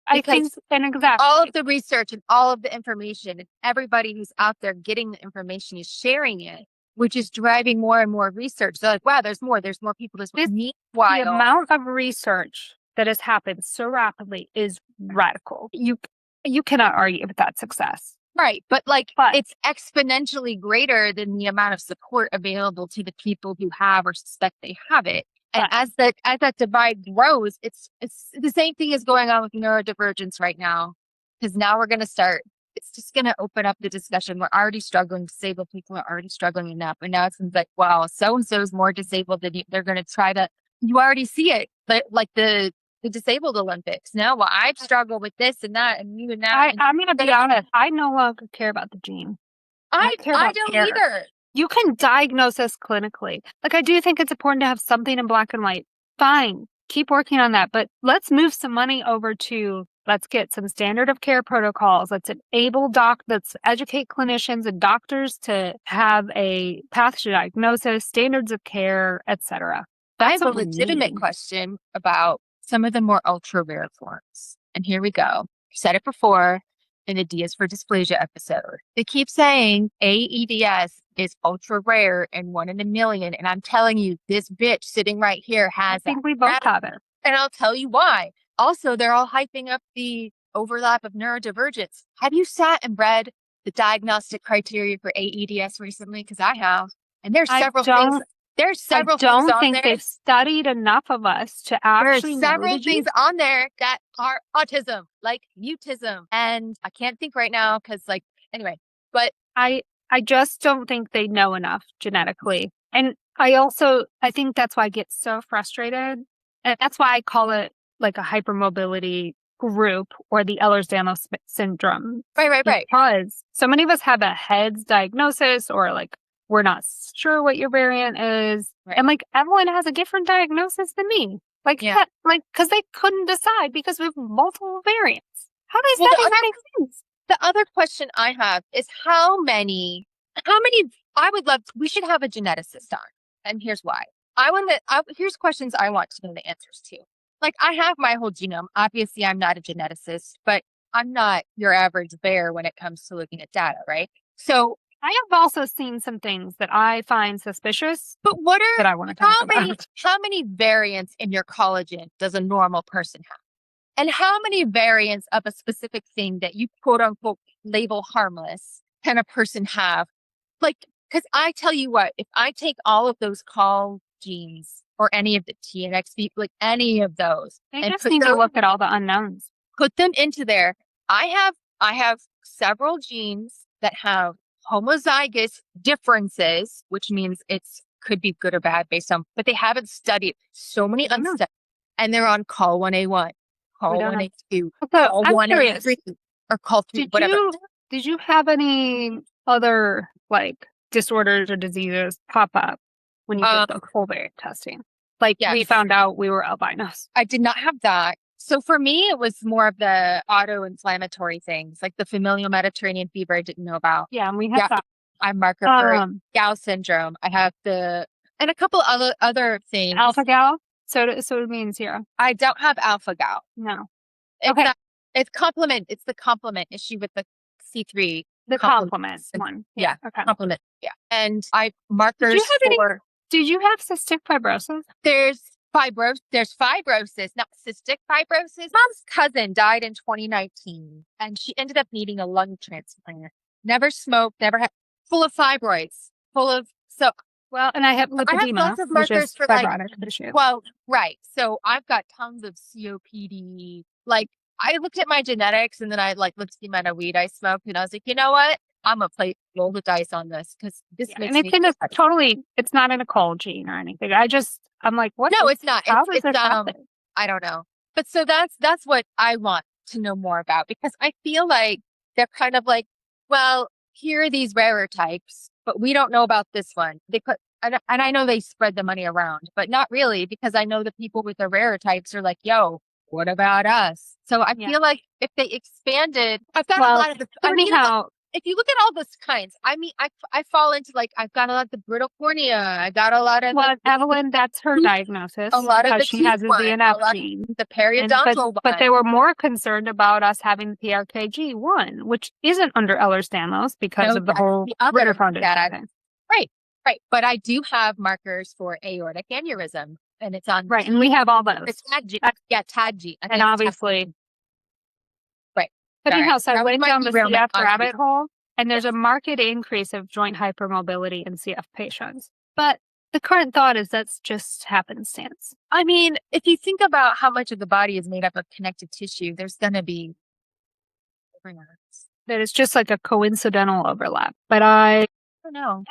I think, Because and exactly. all of the research and all of the information and everybody who's out there getting the information is sharing it, which is driving more and more research. They're like, wow, there's more people. The Meanwhile, amount of research that has happened so rapidly is radical. You cannot argue with that success. right. But it's exponentially greater than the amount of support available to the people who have or suspect they have it. And as that divide grows, it's the same thing is going on with neurodivergence right now. Because now we're going to start, it's just going to open up the discussion. We're already struggling. Disabled people are already struggling enough. And now it's like, wow, so-and-so is more disabled than you. They're going to try to, you already see it. But like the disabled Olympics. No, well, I struggle with this and that and you and that. I'm going to be honest. I no longer care about the gene. I don't either. You can diagnose this clinically. Like, I do think it's important to have something in black and white. Fine. Keep working on that. But let's move some money over to, let's get some standard of care protocols. Let's let's educate clinicians and doctors to have a path to diagnosis, standards of care, etc. I have a legitimate question about some of the more ultra rare forms. And here we go. I said it before in the DS for Dysplasia episode. They keep saying AEDS is ultra rare and 1 in a million. And I'm telling you, this bitch sitting right here has I think we both have it. And I'll tell you why. Also, they're all hyping up the overlap of neurodivergence. Have you sat and read the diagnostic criteria for AEDS recently? Because I have. And there's several things. There's several things on there. I don't think they've studied enough of us to actually know. There's several things on there that are autism, like mutism. And I can't think right now because anyway, but I just don't think they know enough genetically. And I think that's why I get so frustrated. And that's why I call it like a hypermobility group or the Ehlers-Danlos syndrome. Right. Because so many of us have a HEADS diagnosis or we're not sure what your variant is. Right. And Evelyn has a different diagnosis than me. Because they couldn't decide because we have multiple variants. How does that even make sense? The other question I have is how many, we should have a geneticist on. And here's why. Here's questions I want to know the answers to. I have my whole genome. Obviously, I'm not a geneticist, but I'm not your average bear when it comes to looking at data, right? So I have also seen some things that I find suspicious. But that I want to talk about? How many variants in your collagen does a normal person have? And how many variants of a specific thing that you quote unquote label harmless can a person have? Because I tell you what, if I take all of those call genes or any of the TNXV, any of those, they just need to look at all the unknowns. Put them into there. I have several genes that have homozygous differences, which means could be good or bad based on, but they haven't studied so many unstudied, and they're on call 1A1, call 1A2, call 1A3, or call 3, whatever. Did you have any other disorders or diseases pop up when you did the whole variant testing? Yes. We found out we were albinos. I did not have that. So for me, it was more of the auto-inflammatory things, like the familial Mediterranean fever I didn't know about. Yeah, and we have that. I'm marker for Gout syndrome. I have and a couple other things. Alpha Gal? So it means here. I don't have alpha Gal. No. It's complement. It's the complement issue with the C3. The complement one. Yeah. Okay. Complement. Yeah. And I markers Did you have cystic fibrosis? There's fibrosis, not cystic fibrosis. Mom's cousin died in 2019 and she ended up needing a lung transplant. Never smoked, never had, full of fibroids, and I have lipedema. I have lots of markers for issue. Well, right. So I've got tons of COPD. I looked at my genetics and then I looked at the amount of weed I smoked and I was like, you know what? I'm going to roll the dice on this because this makes me... it's not in a cold gene or anything. I'm like, what? No, it's not. It's I don't know. But so that's what I want to know more about because I feel like they're kind of well, here are these rarer types, but we don't know about this one. And I know they spread the money around, but not really because I know the people with the rarer types are yo, what about us? So I feel like if they expanded, I've got a lot of the... if you look at all those kinds, I mean, I fall into like, I've got a lot of the brittle cornea. I got a lot of Well, Evelyn, that's her diagnosis. a lot of because the she tooth has a one, DNF a lot gene. the But periodontal they one. were more concerned about us having the PRKG1, which isn't under Ehlers-Danlos because No, of the that's whole the other Ritter Foundation dad. thing. Right, right. But I do have markers for aortic aneurysm, and it's on Right, and we have all those. it's tag G. Uh, Yeah, tag G. I And think it's tag- obviously, right. but All right. anyhow, so I That was went my down the derailment CF on rabbit hole, and there's Yes. a marked increase of joint hypermobility in CF patients. But the current thought is that's just happenstance. I mean, if you think about how much of the body is made up of connective tissue, there's going to be That it's just like a coincidental overlap. But I don't know.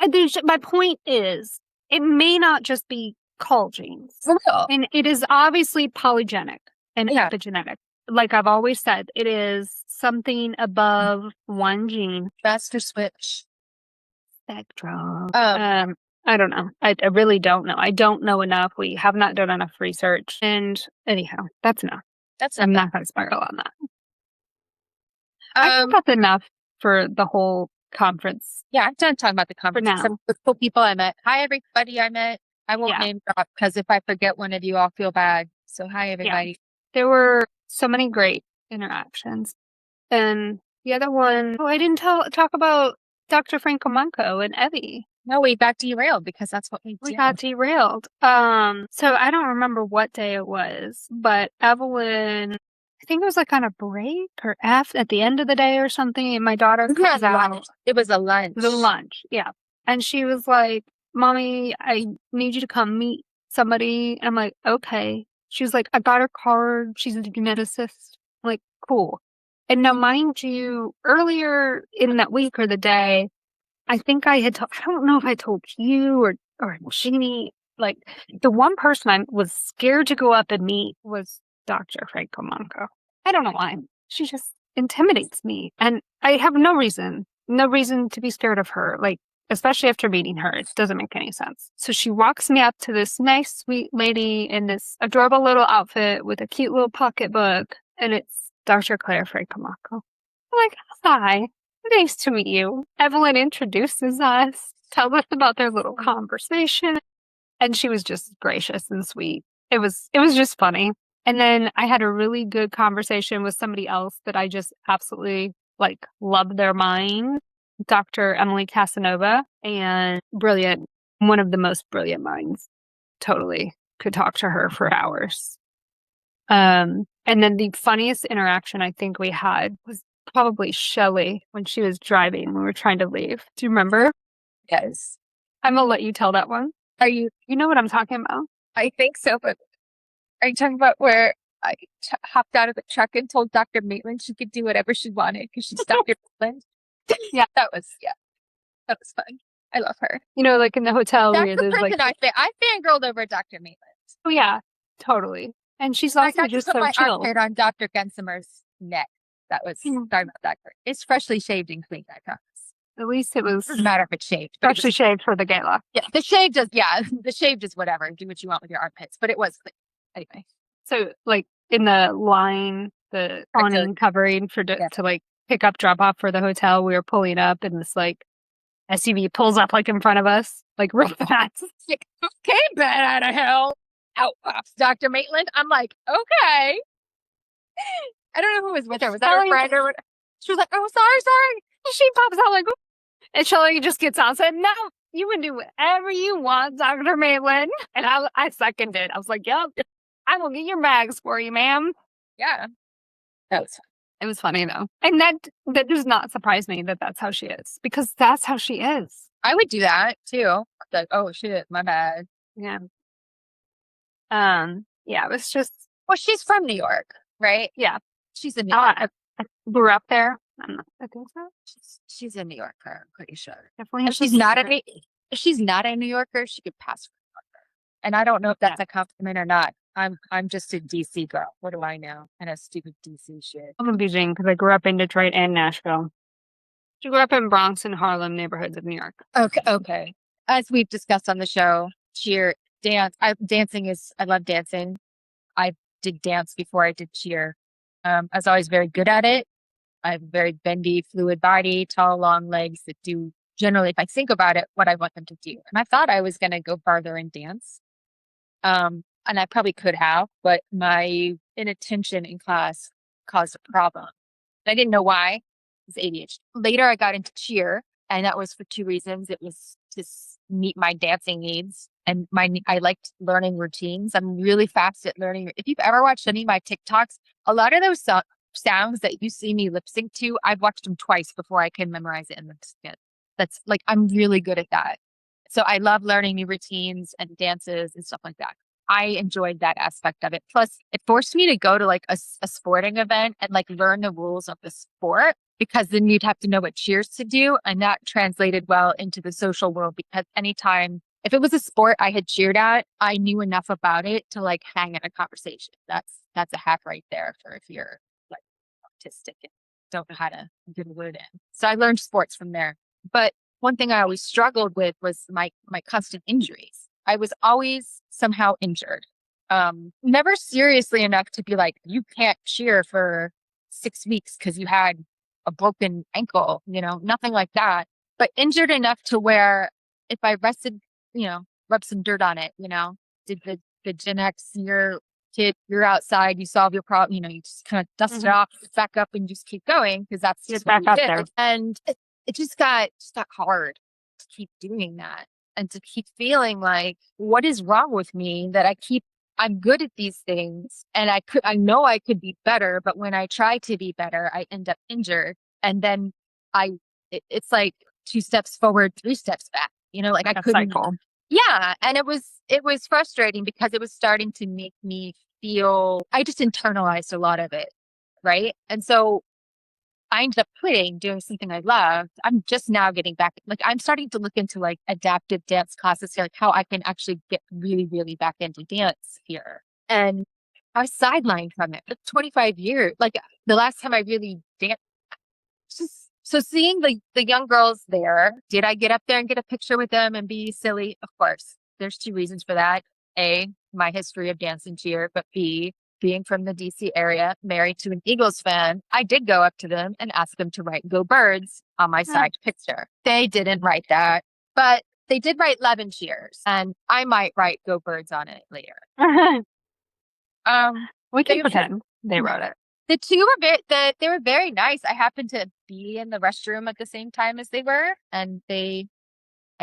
my point is, it may not just be call genes. For real. And it is obviously polygenic and Yeah. epigenetic. Like I've always said, it is something above one gene Master switch. spectrum. I don't know. I really don't know. I don't know enough. We have not done enough research. And anyhow, that's enough. That's I'm not not going to spiral on that. bad. I think that's enough for the whole conference. Yeah, I'm done talking about the conference. now. Some cool people I met. Hi, everybody I met. I won't Yeah. name drop because if I forget one of you, I'll feel bad. So hi, everybody. There were so many great interactions. And the other one, I didn't talk about Dr. Francomanco and Evie. No, we got derailed because that's what we We did. got derailed. So I don't remember what day it was, but Evelyn, I think it was like on a break or at the end of the day or something. And my daughter It was comes out. lunch. It was a lunch. The lunch, yeah. And she was like, Mommy, I need you to come meet somebody. And I'm like, okay. She was like, I got her card. She's a geneticist. I'm like, cool. And now, mind you, earlier in that week or the day, I think I don't know if I told you or Jeannie, like the one person I was scared to go up and meet was Dr. Francomanco. I don't know why. She just intimidates me. And I have no reason to be scared of her. Like, especially after meeting her, it doesn't make any sense. So she walks me up to this nice, sweet lady in this adorable little outfit with a cute little pocketbook. And it's Dr. Claire Francomanco. I'm like, hi. Nice to meet you. Evelyn introduces us, tells us about their little conversation, and she was just gracious and sweet. It was just funny. And then I had a really good conversation with somebody else that I just absolutely loved their mind, Dr. Emily Casanova, and brilliant, one of the most brilliant minds. Totally could talk to her for hours. And then the funniest interaction I think we had was probably Shelli when she was driving when we were trying to leave. Do you remember? Yes. I'm gonna let you tell that one. You know what I'm talking about? I think so, but are you talking about where I hopped out of the truck and told Dr. Maitland she could do whatever she wanted because she's Dr. Maitland? Yeah. That was fun. I love her. You know, like in the hotel where Dr. there's Prince and I fangirled over Dr. Maitland. oh yeah, totally. And she's I also got just to put so my chill. armpit on Dr. Gensimer's neck. That was sorry about that. It's freshly shaved and clean, I promise. At least it was Doesn't matter if it's shaved. But freshly shaved for the gala. yeah, the shave is whatever. Do what you want with your armpits. But it was clean. Anyway. So like in the line, the awning covering to pick up, drop off for the hotel, we were pulling up and this SUV pulls up in front of us, real fast. Came bad out of hell. Out pops Dr. Maitland. I'm like, okay. I don't know who was with her. Was that her friend or what? She was like, oh, sorry. She pops out "Oop." And Shelli just gets on and said, no, you can do whatever you want, Dr. Maitland. And I seconded. I was like, yep, I will get your bags for you, ma'am. Yeah. That was fun. It was funny though. And that does not surprise me that that's how she is, because that's how she is. I would do that too. Like, oh shit, my bad. Yeah. Yeah, it was just. Well, she's from New York, right? Yeah. She's a New Yorker. I grew up there. I think so. She's a New Yorker, I'm pretty sure. Definitely. If she's not a New Yorker, she could pass for a New Yorker. And I don't know if that's a compliment or not. I'm just a DC girl. What do I know? Kind of stupid DC shit. I'm confusing because I grew up in Detroit and Nashville. She grew up in Bronx and Harlem neighborhoods of New York. Okay. As we've discussed on the show, cheer, dance. I love dancing. I did dance before I did cheer. I was always very good at it. I have a very bendy, fluid body, tall, long legs that do generally, if I think about it, what I want them to do. And I thought I was going to go farther in dance. And I probably could have, but my inattention in class caused a problem. I didn't know why. It was ADHD. Later, I got into cheer, and that was for two reasons. It was to meet my dancing needs, and I liked learning routines. I'm really fast at learning. If you've ever watched any of my TikToks, a lot of those sounds that you see me lip sync to, I've watched them twice before I can memorize it and lip sync it. That's like, I'm really good at that. So I love learning new routines and dances and stuff like that. I enjoyed that aspect of it. Plus, it forced me to go to like a sporting event and like learn the rules of the sport, because then you'd have to know what cheers to do. And that translated well into the social world, because anytime, if it was a sport I had cheered at, I knew enough about it to like hang in a conversation. That's a hack right there for if you're like autistic and don't know how to get a word in. So I learned sports from there. But one thing I always struggled with was my constant injuries. I was always somehow injured. Never seriously enough to be like, you can't cheer for 6 weeks because you had a broken ankle, nothing like that. But injured enough to where if I rested, rubbed some dirt on it, did the Gen X, you're outside, you solve your problem, you just kind of dust it off, back up and just keep going, because that's just Get back what up you did. there. And it just got hard to keep doing that. And to keep feeling like, what is wrong with me that I'm good at these things and I know I could be better, but when I try to be better, I end up injured. And then it's like 2 steps forward, 3 steps back, like I couldn't. Cycle. Yeah. And it was frustrating because it was starting to make me feel, I just internalized a lot of it. Right. And so I ended up quitting, doing something I loved. I'm just now getting back. Like, I'm starting to look into like adaptive dance classes here, like how I can actually get really, really back into dance here. And I was sidelined from it for 25 years. Like, the last time I really danced, so seeing the young girls there, did I get up there and get a picture with them and be silly? Of course. There's 2 reasons for that. A, my history of dance and cheer, but B, being from the DC area, married to an Eagles fan, I did go up to them and ask them to write "Go Birds" on my side picture. They didn't write that, but they did write "Love and Cheers," and I might write "Go Birds" on it later. We can pretend they wrote it. The 2 were they were very nice. I happened to be in the restroom at the same time as they were, and I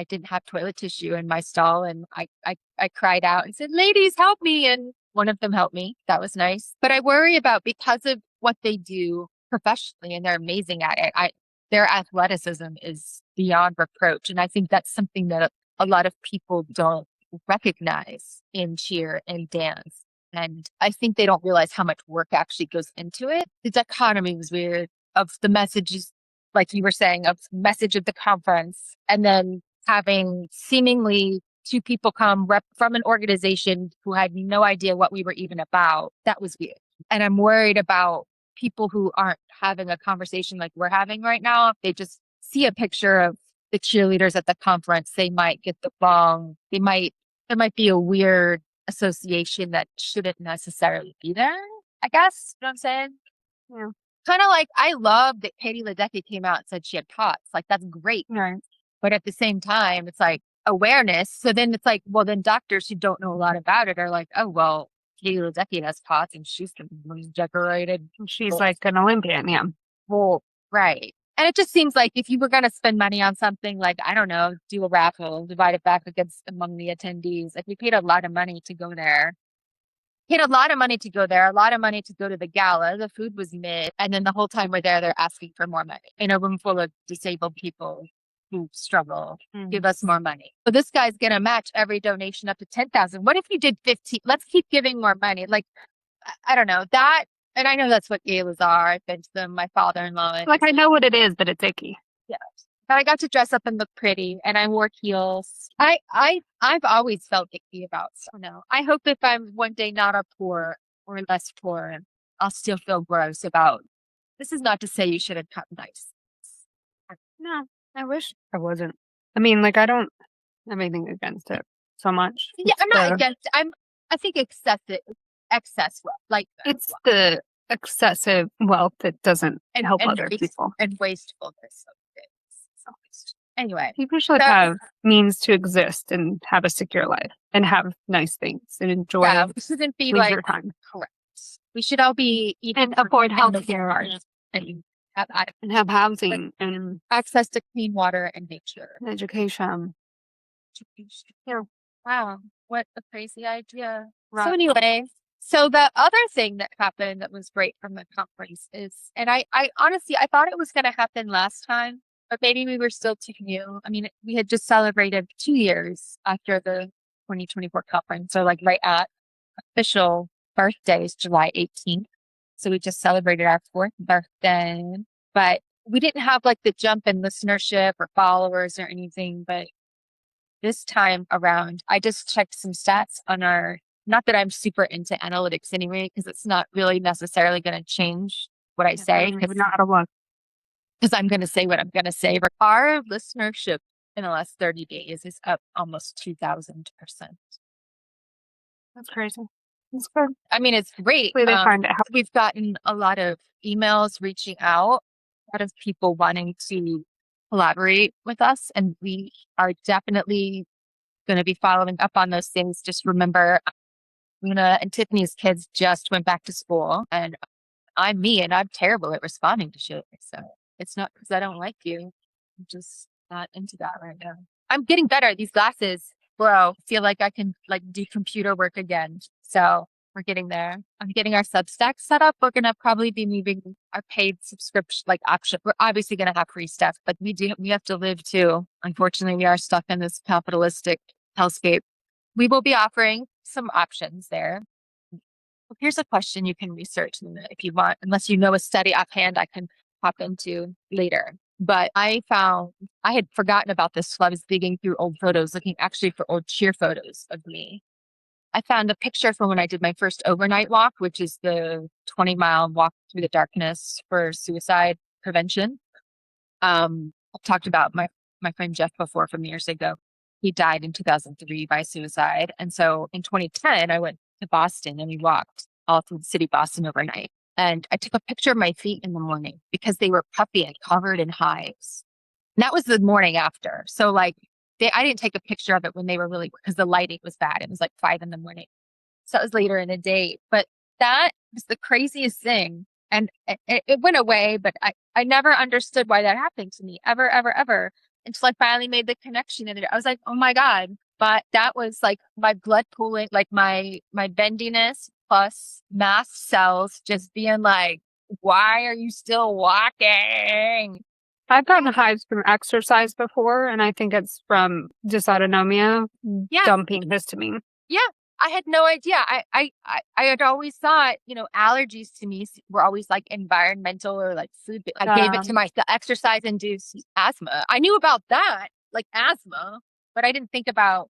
didn't have toilet tissue in my stall, and I cried out and said, "Ladies, help me!" And one of them helped me. That was nice. But I worry about, because of what they do professionally, and they're amazing at it, their athleticism is beyond reproach. And I think that's something that a lot of people don't recognize in cheer and dance. And I think they don't realize how much work actually goes into it. The dichotomy was weird of the messages, like you were saying, of message of the conference, and then having seemingly 2 people come from an organization who had no idea what we were even about. That was weird. And I'm worried about people who aren't having a conversation like we're having right now. If they just see a picture of the cheerleaders at the conference, they might get the wrong, there might be a weird association that shouldn't necessarily be there, I guess. You know what I'm saying? Yeah. Kind of like, I love that Katie Ledecky came out and said she had POTS. Like, that's great. Right. But at the same time, it's like awareness. So then it's like, well, then doctors who don't know a lot about it are like, oh, well, Katie Ledecky has POTS and she's the most decorated. She's like an Olympian. Yeah. Well, right. And it just seems like if you were going to spend money on something, like, I don't know, do a raffle, divide it back among the attendees. Like, we paid a lot of money to go there. A lot of money to go to the gala. The food was mid. And then the whole time we're there, they're asking for more money in a room full of disabled people who struggle. Give us more money. So this guy's going to match every donation up to 10,000. What if you did 15? Let's keep giving more money. Like, I don't know that. And I know that's what galas are. I've been to them. My father-in-law. Like, I know what it is, but it's icky. Yeah. But I got to dress up and look pretty, and I wore heels. I've always felt icky about. So no, I hope if I'm one day not a poor or less poor, I'll still feel gross about. This is not to say you shouldn't cut nice. No, I wish I wasn't. I mean, like, I don't have anything against it so much. Yeah, I'm not against. I think excess. Like, it's the excessive wealth that doesn't help other people. And wastefulness of things. Anyway, People should have means to exist and have a secure life and have nice things and enjoy we shouldn't be leisure time. Correct. We should all be eating And afford healthcare and have housing and access to clean water and nature. education. Yeah. Wow. What a crazy idea. Right. So anyway, so the other thing that happened that was great from the conference is, and I honestly, I thought it was going to happen last time, but maybe we were still too new. I mean, we had just celebrated 2 years after the 2024 conference. So like right at official birthday is July 18th. So we just celebrated our 4th birthday, but we didn't have like the jump in listenership or followers or anything. But this time around, I just checked some stats on our, not that I'm super into analytics anyway, because it's not really necessarily going to change what I say. Because I'm going to say what I'm going to say. But our listenership in the last 30 days is up almost 2,000%. That's crazy. It's good. I mean, it's great. We've gotten a lot of emails reaching out, a lot of people wanting to collaborate with us, and we are definitely going to be following up on those things. Just remember, Luna and Tiffany's kids just went back to school, and I'm me, and I'm terrible at responding to shit. So it's not because I don't like you. I'm just not into that right now. I'm getting better. These glasses, bro, feel like I can like do computer work again. So we're getting there. I'm getting our Substack set up. We're going to probably be moving our paid subscription, like option. We're obviously going to have free stuff, but we have to live too. Unfortunately, we are stuck in this capitalistic hellscape. We will be offering some options there. Well, here's a question you can research if you want, unless you know a study offhand I can pop into later. But I had forgotten about this, so I was digging through old photos, looking actually for old cheer photos of me. I found a picture from when I did my first overnight walk, which is the 20-mile walk through the darkness for suicide prevention. I've talked about my friend Jeff before from years ago. He died in 2003 by suicide. And so in 2010, I went to Boston and we walked all through the city of Boston overnight. And I took a picture of my feet in the morning because they were puffy and covered in hives. And that was the morning after. So like I didn't take a picture of it when they were really, because the lighting was bad. It was like 5 a.m. So it was later in the day. But that was the craziest thing. And it went away, but I never understood why that happened to me ever, until I finally made the connection. And I was like, oh my God. But that was like my blood pooling, like my bendiness plus mast cells just being like, why are you still walking? I've gotten hives from exercise before, and I think it's from dysautonomia dumping histamine. Yeah. I had no idea. I had always thought, allergies to me were always like environmental or like food. I gave it to the exercise-induced asthma. I knew about that, like asthma, but I didn't think about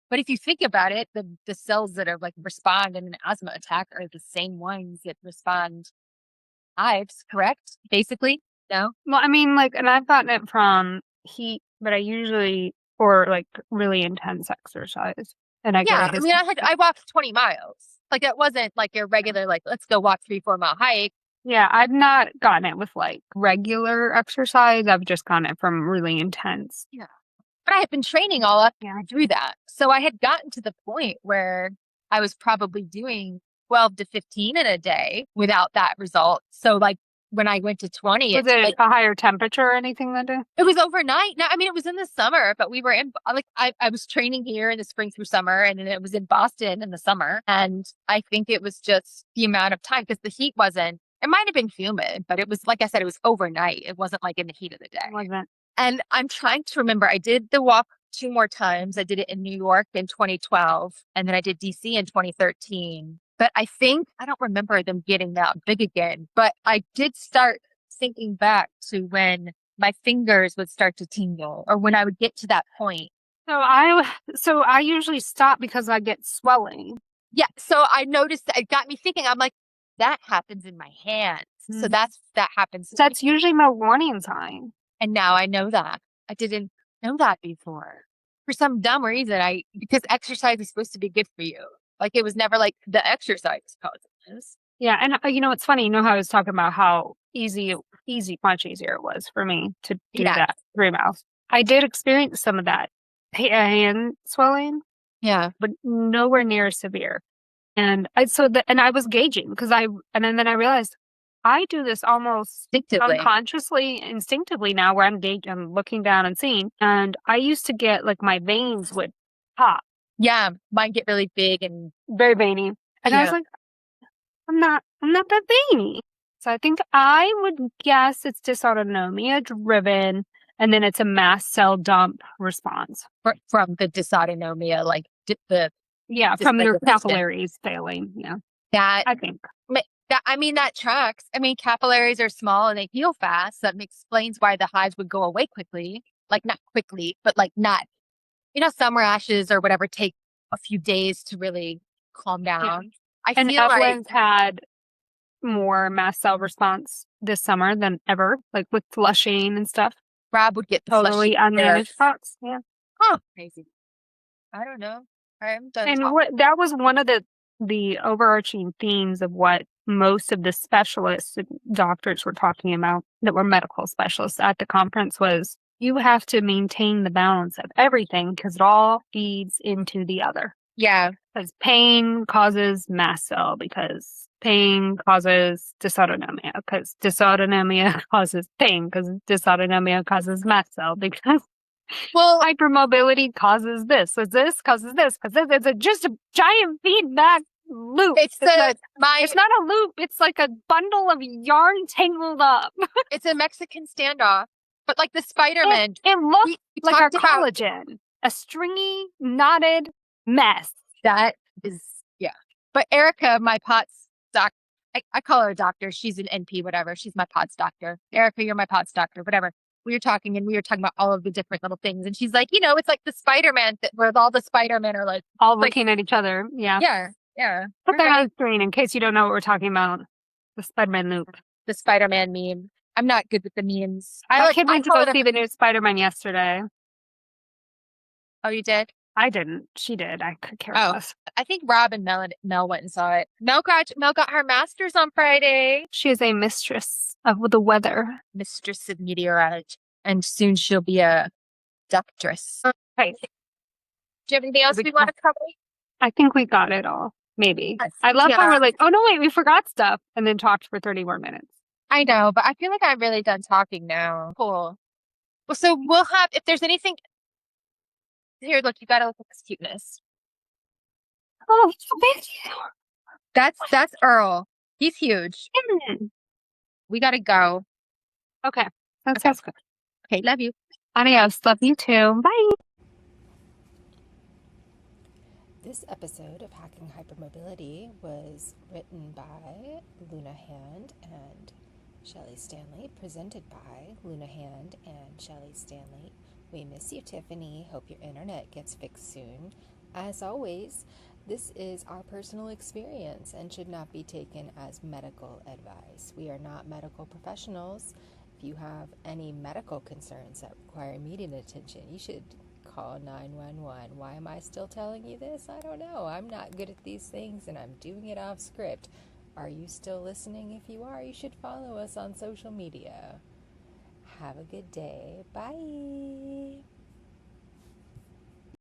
but if you think about it, the cells that are like respond in an asthma attack are the same ones that respond hives, correct? Basically, no? Well, I mean, and I've gotten it from heat, but I usually, or like really intense exercise. And I walked 20 miles. Like it wasn't like a regular, let's go walk 3-4 mile hike. Yeah, I've not gotten it with like regular exercise. I've just gotten it from really intense. Yeah. But I had been training all up through that. So I had gotten to the point where I was probably doing 12 to 15 in a day without that result. So like when I went to 20, was it a higher temperature or anything that day? It was overnight. No, I mean, it was in the summer, but we were in, I was training here in the spring through summer, and then it was in Boston in the summer. And I think it was just the amount of time, because the heat wasn't, it might have been humid, but it was, like I said, it was overnight. It wasn't like in the heat of the day. It wasn't. And I'm trying to remember, I did the walk 2 more times. I did it in New York in 2012, and then I did DC in 2013. But I don't remember them getting that big again. But I did start thinking back to when my fingers would start to tingle, or when I would get to that point. So I usually stop because I get swelling. Yeah. So I noticed that it got me thinking, I'm like, that happens in my hands. Mm-hmm. So that happens. That's usually my warning sign. And now I know that. I didn't know that before. For some dumb reason, because exercise is supposed to be good for you. Like it was never like the exercise causing this. Yeah, and it's funny. You know how I was talking about how much easier it was for me to do Yeah. that 3 miles. I did experience some of that hand swelling, Yeah. but nowhere near severe. And I was gauging because then I realized I do this almost Instinctively. unconsciously, instinctively now, where I'm looking down and seeing. And I used to get like my veins would pop, Yeah. Mine get really big and very veiny, and I was yeah. like, I'm not that veiny. So I think I would guess it's dysautonomia driven, and then it's a mast cell dump response. From the dysautonomia, like Yeah, from their dysregulation. capillaries failing. Yeah, That I think. that tracks. I mean, capillaries are small and they heal fast. That explains why the hives would go away quickly. Like not quickly, but like not. Some rashes or whatever take a few days to really calm down. Yeah. I And feel like Evelyn's had more mast cell response this summer than ever, like with flushing and stuff. Rob would get the Totally flushing there. unmanaged spots. Yeah. Huh, crazy. I don't know. I'm done And talking. that was one of the overarching themes of what most of the specialists and doctors were talking about that were medical specialists at the conference was you have to maintain the balance of everything because it all feeds into the other. Yeah. Because pain causes mast cell, because pain causes dysautonomia, because dysautonomia causes pain, because dysautonomia causes mast cell, because Well, hypermobility causes this causes this, because it's just a giant feedback loop. it's not a a loop. It's like a bundle of yarn tangled up. it's a Mexican standoff. But like the Spider-Man, It looks we like our talked about collagen, a stringy, knotted mess. that is, yeah. But Erica, my POTS doc, I call her a doctor. She's an NP, whatever. She's my POTS doctor. Erica, you're my POTS doctor, whatever. We were talking and we were talking about all of the different little things. And she's like, it's like the Spider-Man where all the Spider-Men are like, All looking at each other. Yeah. yeah, yeah. Put that on the screen in case you don't know what we're talking about. The Spider-Man loop. The Spider-Man meme. I'm not good with the memes. My kid went to go see the new Spider-Man yesterday. Oh, you did? I didn't. She did. I could care Oh. less. I think Rob and Mel went and saw it. Mel got her master's on Friday. She is a mistress of the weather. Mistress of meteorology. And soon she'll be a doctress. Right. Do you have anything else we want to cover? I think we got it all. Maybe. Yes. I love how Yeah. we're like, oh no, wait, we forgot stuff, and then talked for 30 more minutes. I know, but I feel like I'm really done talking now. Cool. Well, so we'll have, if there's anything here, look, you gotta look at this cuteness. Oh, thank you. That's Earl. He's huge. We gotta go. Okay. That sounds good. Okay, love you. Adios. Love you too. Bye. This episode of Hacking Hypermobility was written by Luna Hand and Shelli Stanley, presented by Luna Hand and Shelli Stanley. We miss you, Tiffany. Hope your internet gets fixed soon. As always, this is our personal experience and should not be taken as medical advice. We are not medical professionals. If you have any medical concerns that require immediate attention, you should call 911. Why am I still telling you this? I don't know. I'm not good at these things and I'm doing it off script. Are you still listening? If you are, you should follow us on social media. Have a good day. Bye.